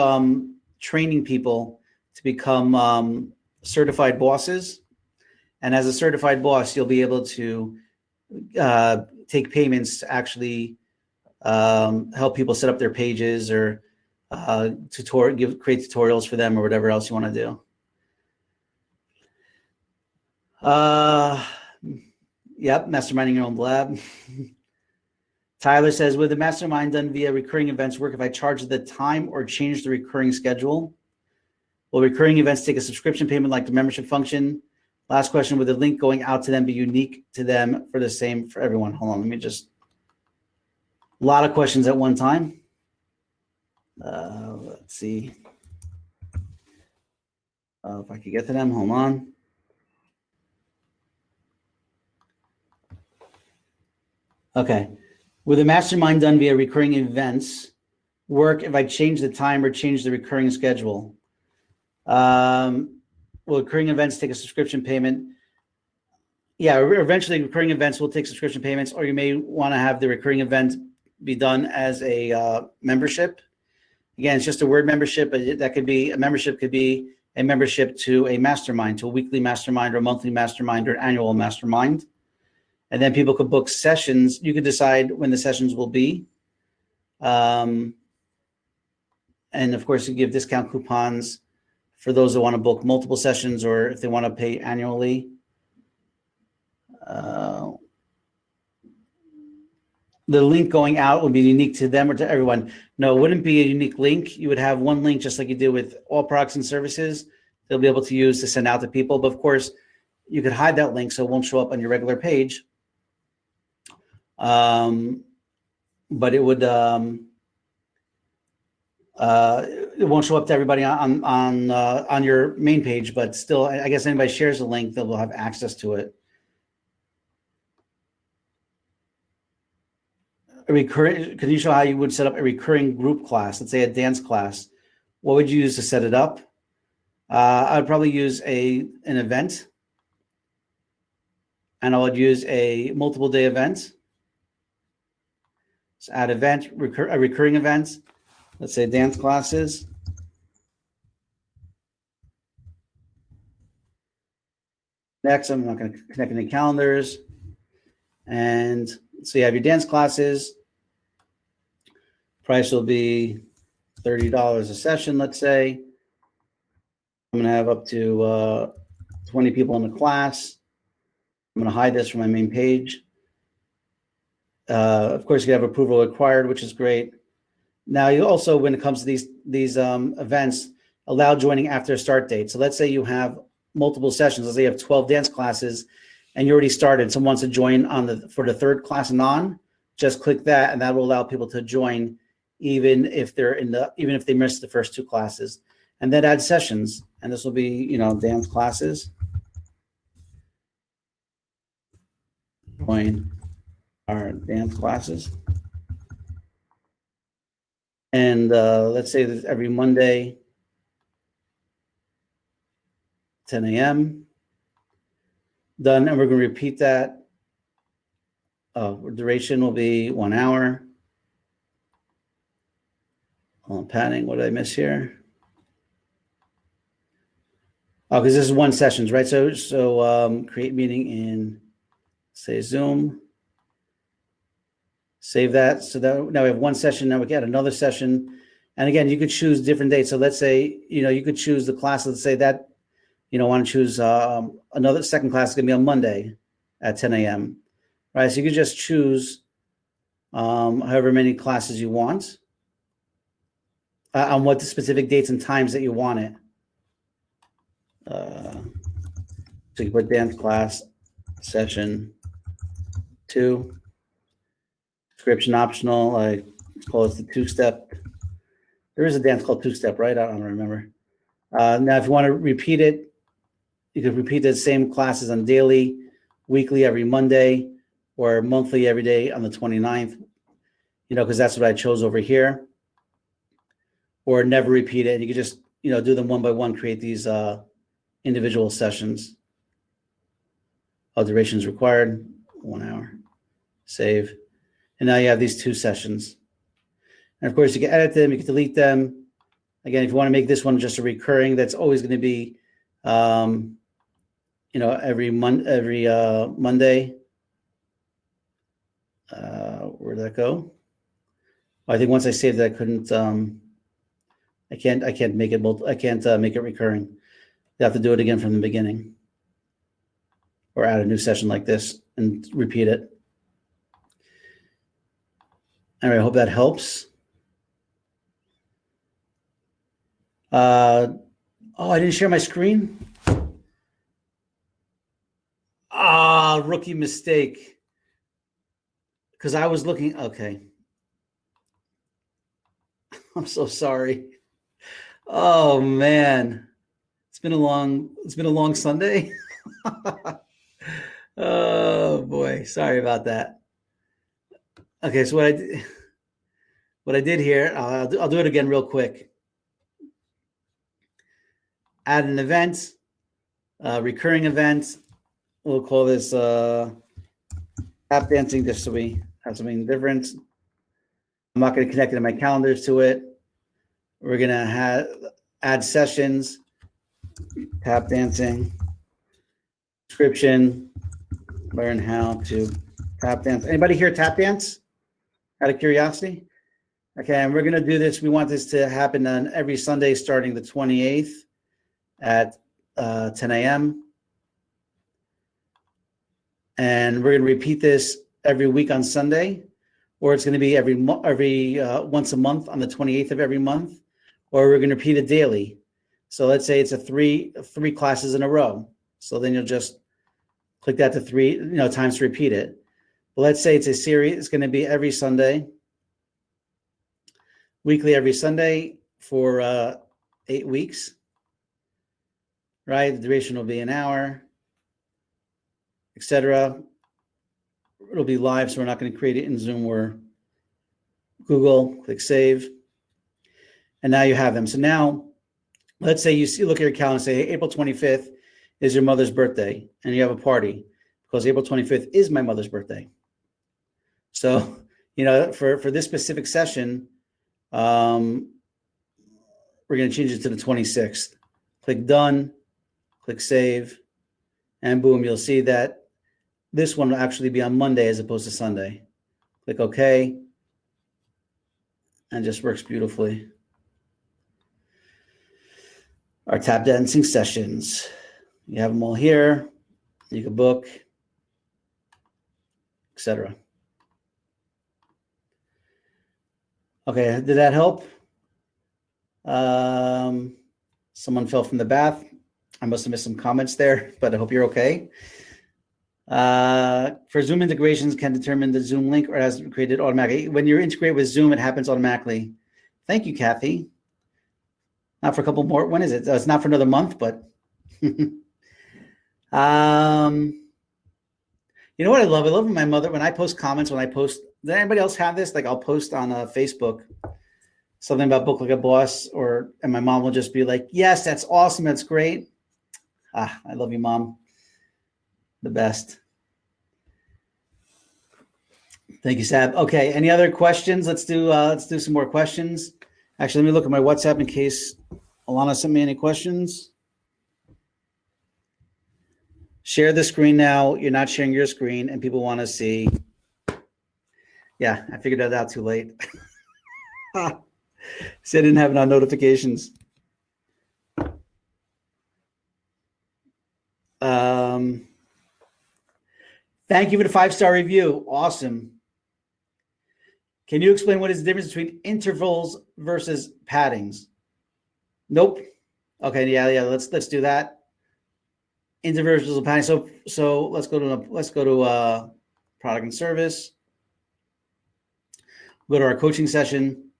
training people to become certified bosses, and as a certified boss, you'll be able to take payments to actually help people set up their pages or create tutorials for them or whatever else you want to do. Yep, masterminding your own lab. Tyler says, would the mastermind done via recurring events work if I charge the time or change the recurring schedule? Will recurring events take a subscription payment like the membership function? Last question, would the link going out to them be unique to them for the same for everyone? Hold on, let me just, a lot of questions at one time. Let's see if I could get to them. Hold on. Okay. With a mastermind done via recurring events work if I change the time or change the recurring schedule? Will recurring events take a subscription payment? Yeah, eventually recurring events will take subscription payments, or you may want to have the recurring event be done as a membership. Again, it's just a word membership, but that could be a membership, could be a membership to a mastermind, to a weekly mastermind or a monthly mastermind or an annual mastermind. And then people could book sessions. You could decide when the sessions will be. And of course, you give discount coupons for those that want to book multiple sessions or if they want to pay annually. The link going out would be unique to them or to everyone. No, it wouldn't be a unique link. You would have one link just like you do with all products and services they'll be able to use to send out to people. But of course, you could hide that link so it won't show up on your regular page. But it would it won't show up to everybody on your main page, but still, I guess anybody shares the link, they'll have access to it. Can you show how you would set up a recurring group class? Let's say a dance class. What would you use to set it up? I would probably use an event, and I would use a multiple day event. So add event, a recurring event. Let's say dance classes. Next, I'm not going to connect any calendars. And so you have your dance classes. Price will be $30 a session, let's say. I'm going to have up to 20 people in the class. I'm going to hide this from my main page. Of course, you have approval required, which is great. Now, you also, when it comes to these events, allow joining after a start date. So let's say you have multiple sessions. Let's say you have 12 dance classes, and you already started. Someone wants to join for the third class and on. Just click that, and that will allow people to join, even if they missed the first two classes. And then add sessions, and this will be dance classes. Join our dance classes. And let's say that every Monday, 10 a.m. Done, and we're going to repeat that. Duration will be 1 hour. I'm padding. What did I miss here? Oh, because this is one sessions, right? So create meeting in, say, Zoom. Save that. So that now we have one session. Now we get another session. And again, you could choose different dates. So let's say, you could choose the class. Let's say that, want to choose another second class is going to be on Monday at 10 a.m. Right? So you could just choose however many classes you want. on what the specific dates and times that you want it. So you put dance class session 2, description optional, like call it the 2-step. There is a dance called 2-step, right? I don't remember. Now, if you want to repeat it, you could repeat the same classes on daily, weekly every Monday, or monthly every day on the 29th, because that's what I chose over here. Or never repeat it. You could just, do them one by one, create these individual sessions. All durations required, 1 hour. Save. And now you have these 2 sessions. And of course, you can edit them, you can delete them. Again, if you want to make this one just a recurring, that's always going to be, every Monday. Where'd that go? I think once I saved it, I couldn't. I can't make it. I can't make it recurring. You have to do it again from the beginning, or add a new session like this and repeat it. All right, I hope that helps. Oh, I didn't share my screen. Rookie mistake. Because I was looking. Okay. I'm so sorry. Oh man, it's been a long Sunday. Oh boy, sorry about that. Okay, so what I did here, I'll do it again real quick. Add an event, recurring event. We'll call this tap dancing, just so we have something different. I'm not going to connect it in my calendars to it. We're going to add sessions, tap dancing, description, learn how to tap dance. Anybody here tap dance? Out of curiosity? Okay, and we're going to do this. We want this to happen on every Sunday starting the 28th at 10 a.m. And we're going to repeat this every week on Sunday, or it's going to be every once a month on the 28th of every month, or we're going to repeat it daily. So let's say it's three classes in a row. So then you'll just click that to 3 times to repeat it. But let's say it's a series. It's going to be every Sunday, weekly every Sunday for 8 weeks. Right? The duration will be an hour, etc. It'll be live, so we're not going to create it in Zoom or Google. Click save. And now you have them. So now, let's say you look at your calendar and say, hey, April 25th is your mother's birthday, and you have a party, because April 25th is my mother's birthday. So, for this specific session, we're going to change it to the 26th. Click done, click save, and boom, you'll see that this one will actually be on Monday as opposed to Sunday. Click OK, and it just works beautifully. Our tap dancing sessions. You have them all here. You can book, etc. Okay, did that help? Someone fell from the bath. I must have missed some comments there, but I hope you're okay. For Zoom integrations, can determine the Zoom link or has it created automatically. When you're integrated with Zoom, it happens automatically. Thank you, Kathy. Not for a couple more. When is it? It's not for another month, but you know what I love? I love when my mother, when I post comments, does anybody else have this? Like I'll post on Facebook something about Book Like a Boss, and my mom will just be like, yes, that's awesome. That's great. I love you, Mom. The best. Thank you, Sab. Okay, any other questions? Let's do some more questions. Actually, let me look at my WhatsApp in case Alana sent me any questions. Share the screen now. You're not sharing your screen, and people want to see. Yeah, I figured that out too late. So I didn't have it on notifications. Thank you for the 5-star review. Awesome. Can you explain what is the difference between intervals versus paddings? Nope. Okay, yeah. Let's do that. Intervals versus padding. So let's go to product and service. Go to our coaching session.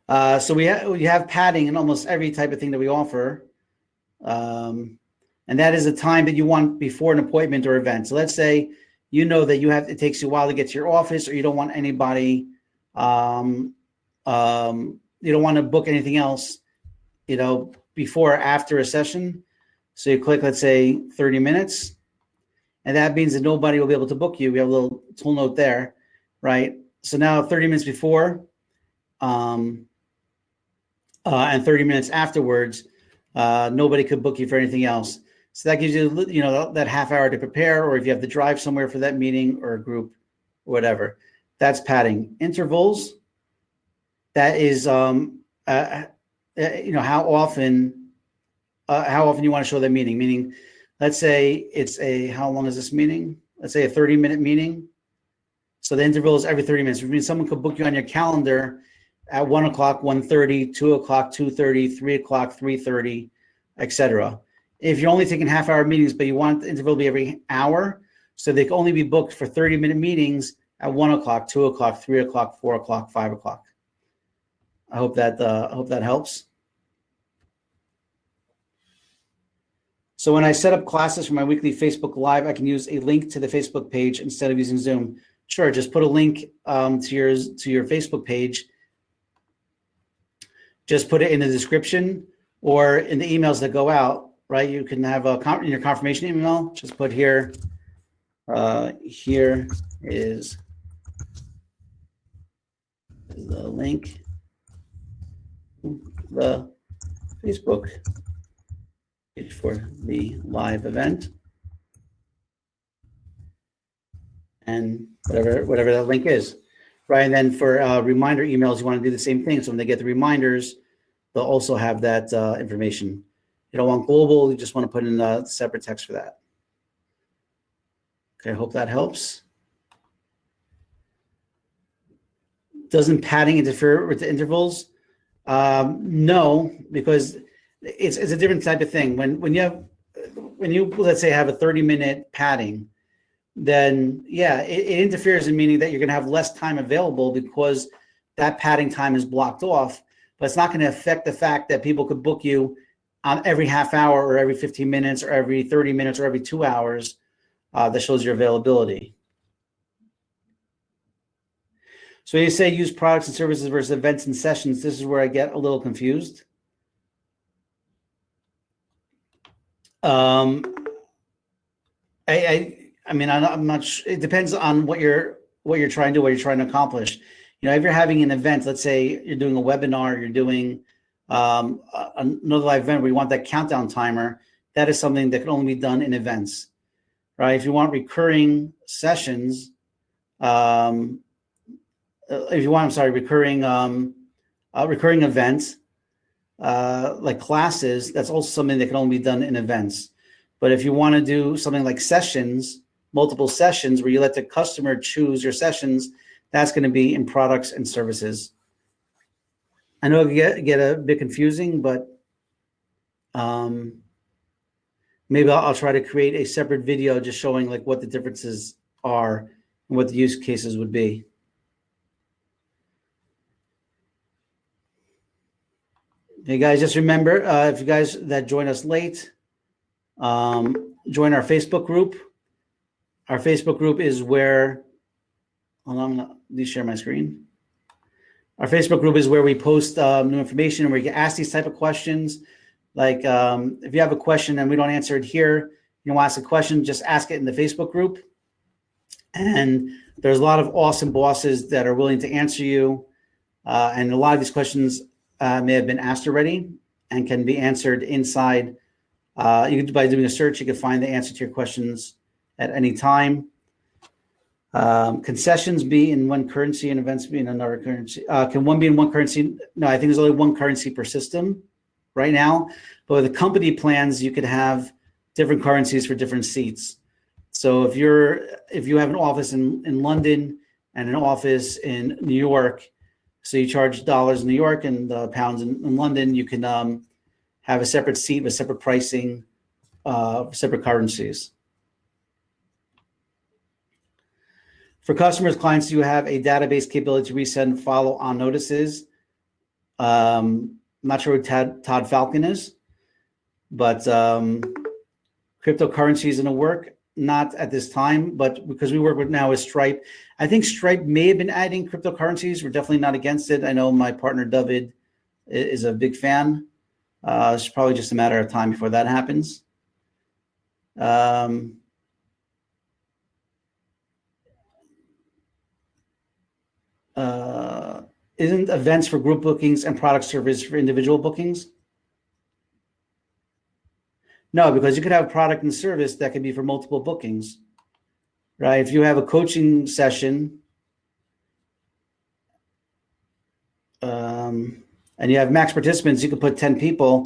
So we have padding in almost every type of thing that we offer. And that is the time that you want before an appointment or event. So let's say you know that it takes you a while to get to your office, or you don't want anybody, you don't want to book anything else, before or after a session. So you click, let's say 30 minutes, and that means that nobody will be able to book you. We have a little tool note there, right? So now 30 minutes before, and 30 minutes afterwards, nobody could book you for anything else. So that gives you, that half hour to prepare, or if you have to drive somewhere for that meeting or a group, or whatever. That's padding. Intervals, that is, how often you want to show that meeting. Meaning, let's say how long is this meeting? Let's say a 30-minute meeting. So the interval is every 30 minutes. Which means someone could book you on your calendar at 1 o'clock, 1:30, 2 o'clock, 2:30, 3 o'clock, 3:30, etc. If you're only taking half-hour meetings, but you want the interval to be every hour, so they can only be booked for 30-minute meetings at 1 o'clock, 2 o'clock, 3 o'clock, 4 o'clock, 5 o'clock. I hope that helps. So when I set up classes for my weekly Facebook Live, I can use a link to the Facebook page instead of using Zoom. Sure, just put a link to your Facebook page. Just put it in the description or in the emails that go out, right? You can have in your confirmation email, just put here, here is the link, the Facebook page for the live event, and whatever that link is, right? And then for reminder emails, you want to do the same thing. So when they get the reminders, they'll also have that information. You don't want global, you just want to put in a separate text for that. Okay, I hope that helps. Doesn't padding interfere with the intervals? No, because it's a different type of thing. When you let's say have a 30-minute padding, then yeah, it interferes in meaning that you're going to have less time available because that padding time is blocked off. But it's not going to affect the fact that people could book you on every half hour or every 15 minutes or every 30 minutes or every 2 hours. That shows your availability. So you say use products and services versus events and sessions. This is where I get a little confused. I'm not sure. It depends on what you're trying to do, what you're trying to accomplish. If you're having an event, let's say you're doing a webinar, you're doing another live event where you want that countdown timer, that is something that can only be done in events, right? If you want recurring sessions, recurring events, like classes, that's also something that can only be done in events. But if you want to do something like sessions, multiple sessions where you let the customer choose your sessions, that's going to be in products and services. I know it can get a bit confusing, but maybe I'll try to create a separate video just showing like what the differences are and what the use cases would be. Hey guys, just remember, if you guys that join us late, join our Facebook group. Our Facebook group is where, hold on, let me share my screen. Our Facebook group is where we post new information and where you can ask these type of questions. Like if you have a question and we don't answer it here, you want to ask a question, just ask it in the Facebook group. And there's a lot of awesome bosses that are willing to answer you. And a lot of these questions may have been asked already and can be answered inside. By doing a search, you can find the answer to your questions at any time. Concessions be in one currency and events be in another currency. Can one be in one currency? No, I think there's only one currency per system right now. But with the company plans, you could have different currencies for different seats. So if you have an office in London and an office in New York. So you charge dollars in New York and pounds in London. You can have a separate seat with separate pricing, separate currencies. For customers, clients, you have a database capability to resend follow-on notices. I'm not sure what Todd Falcon is, but cryptocurrency is going to work. Not at this time, but because we work with now with Stripe. I think Stripe may have been adding cryptocurrencies. We're definitely not against it. I know my partner David is a big fan. It's probably just a matter of time before that happens. Isn't events for group bookings and product service for individual bookings? No, because you could have a product and service that could be for multiple bookings, right? If you have a coaching session and you have max participants, you could put 10 people.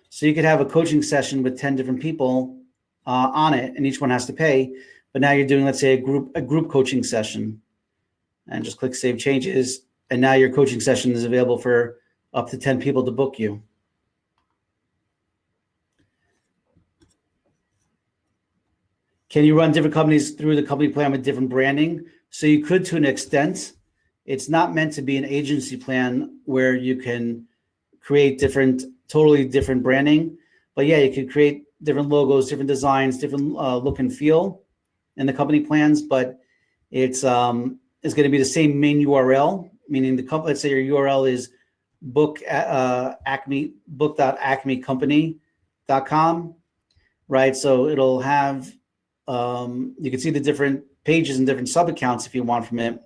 So you could have a coaching session with 10 different people on it, and each one has to pay. But now you're doing, let's say, a group coaching session, and just click Save Changes. And now your coaching session is available for up to 10 people to book you. Can you run different companies through the company plan with different branding? So you could, to an extent. It's not meant to be an agency plan where you can create totally different branding. But yeah, you could create different logos, different designs, different look and feel in the company plans. But it's going to be the same main URL, meaning the company. Let's say your URL is book.acmecompany.com, right? So it'll have you can see the different pages and different sub accounts if you want from it,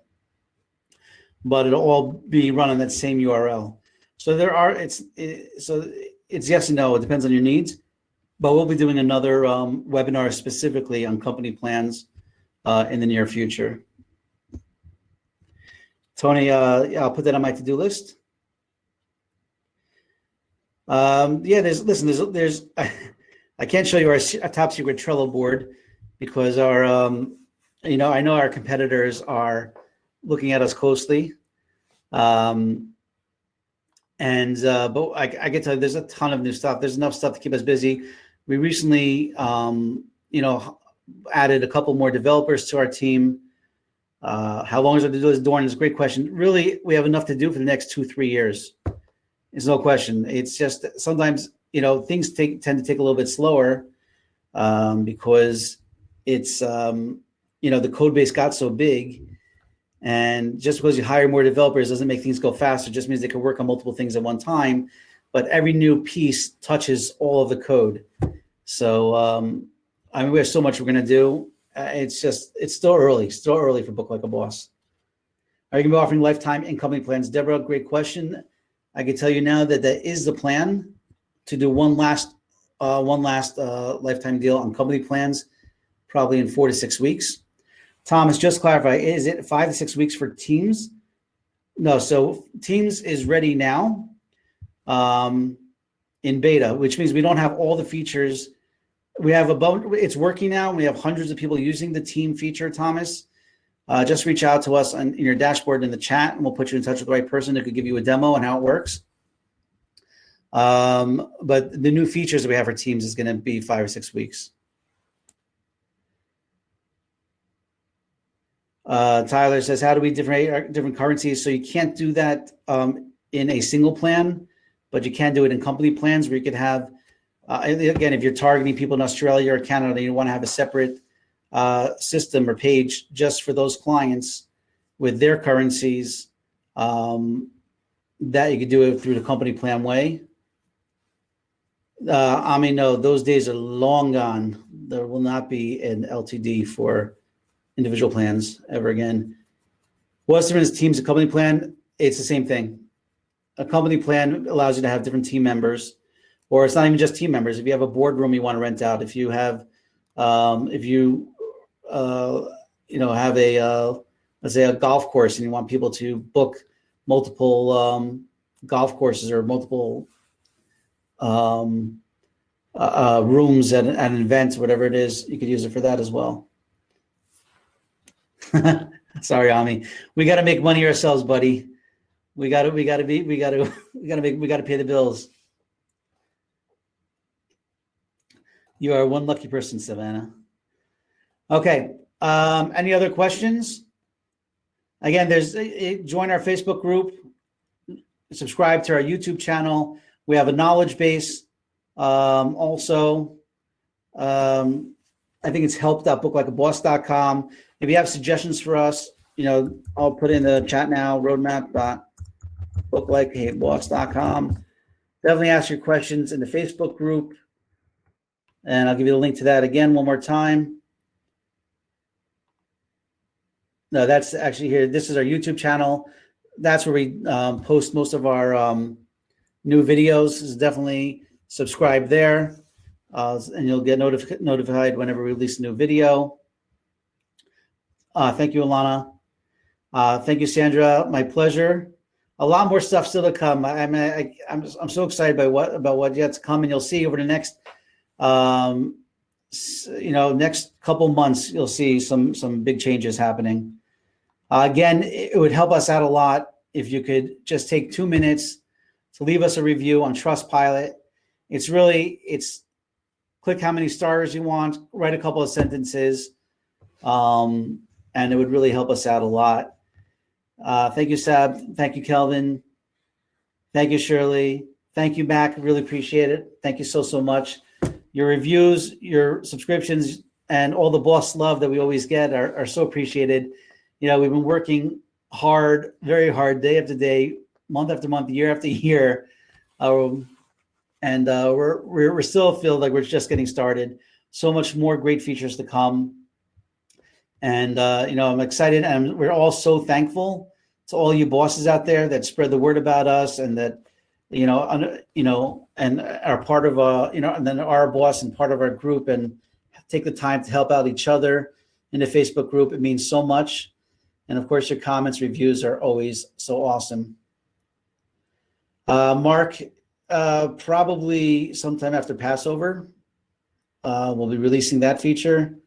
but it'll all be run on that same URL. So it's yes and no. It depends on your needs, but we'll be doing another webinar specifically on company plans in the near future. Tony, I'll put that on my to-do list. There's I can't show you our top secret Trello board because our I know our competitors are looking at us closely. But I can tell you there's a ton of new stuff. There's enough stuff to keep us busy. We recently added a couple more developers to our team. How long is it to do this, Dorn? Is a great question. Really, we have enough to do for the next 2-3 years. There's no question. It's just sometimes, things tend to take a little bit slower because it's, the code base got so big. And just because you hire more developers doesn't make things go faster. It just means they can work on multiple things at one time. But every new piece touches all of the code. So, we have so much we're going to do. It's still early for Book Like a Boss. Are you going to be offering lifetime in company plans? Deborah, great question. I can tell you now that is the plan to do one last lifetime deal on company plans, probably in 4 to 6 weeks. Thomas, just clarify, is it 5 to 6 weeks for Teams? No, so Teams is ready now in beta, which means we don't have all the features. It's working now. We have hundreds of people using the team feature, Thomas. Just reach out to us in your dashboard in the chat, and we'll put you in touch with the right person that could give you a demo on how it works. But the new features that we have for Teams is going to be 5 or 6 weeks. Tyler says, how do we different currencies? So you can't do that in a single plan, but you can do it in company plans where you could have, again, if you're targeting people in Australia or Canada, you want to have a separate system or page just for those clients with their currencies that you could do it through the company plan way. No, those days are long gone. There will not be an LTD for individual plans ever again. What's the difference Teams and company plan? It's the same thing. A company plan allows you to have different team members, or it's not even just team members. If you have a boardroom you want to rent out, if you have, have let's say a golf course and you want people to book multiple golf courses or multiple rooms at an event, whatever it is, you could use it for that as well. Sorry, Ami. We got to make money ourselves, buddy. We got to pay the bills. You are one lucky person, Savannah. Okay. Any other questions? Again, join our Facebook group, subscribe to our YouTube channel. We have a knowledge base. Also, I think it's help.booklikeaboss.com. If you have suggestions for us, I'll put in the chat now, roadmap.booklikeaboss.com. Definitely ask your questions in the Facebook group. And I'll give you the link to that again one more time. No, that's actually here. This is our YouTube channel. That's where we post most of our new videos. So definitely subscribe there, and you'll get notified whenever we release a new video. Thank you, Alana. Thank you, Sandra. My pleasure. A lot more stuff still to come. I'm so excited about what yet to come, and you'll see over the next next couple months, you'll see some big changes happening. Again, it would help us out a lot if you could just take 2 minutes to leave us a review on Trustpilot. It's click how many stars you want, write a couple of sentences, and it would really help us out a lot. Thank you, Sab. Thank you, Kelvin. Thank you, Shirley. Thank you, Mac. Really appreciate it. Thank you so much. Your reviews, your subscriptions, and all the boss love that we always get are so appreciated. We've been working hard, very hard, day after day, month after month, year after year, and we're still feel like we're just getting started. So much more great features to come, and I'm excited, and we're all so thankful to all you bosses out there that spread the word about us, and that and are part of and then our boss and part of our group, and take the time to help out each other in the Facebook group. It means so much. And of course, your comments, reviews are always so awesome. Mark, probably sometime after Passover, we'll be releasing that feature.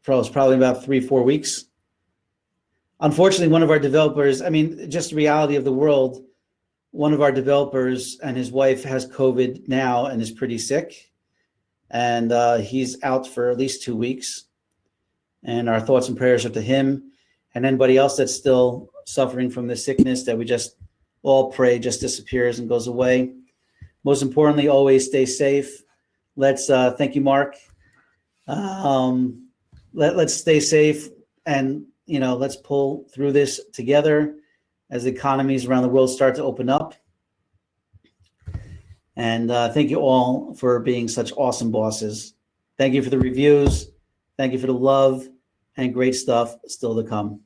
Probably about 3-4 weeks. Unfortunately, one of our developers, just the reality of the world, one of our developers and his wife has COVID now and is pretty sick. And he's out for at least 2 weeks. And our thoughts and prayers are to him and anybody else that's still suffering from this sickness, that we just all pray just disappears and goes away. Most importantly, always stay safe. Let's thank you, Mark. Let's stay safe, and let's pull through this together as economies around the world start to open up. And thank you all for being such awesome bosses. Thank you for the reviews. Thank you for the love, and great stuff still to come.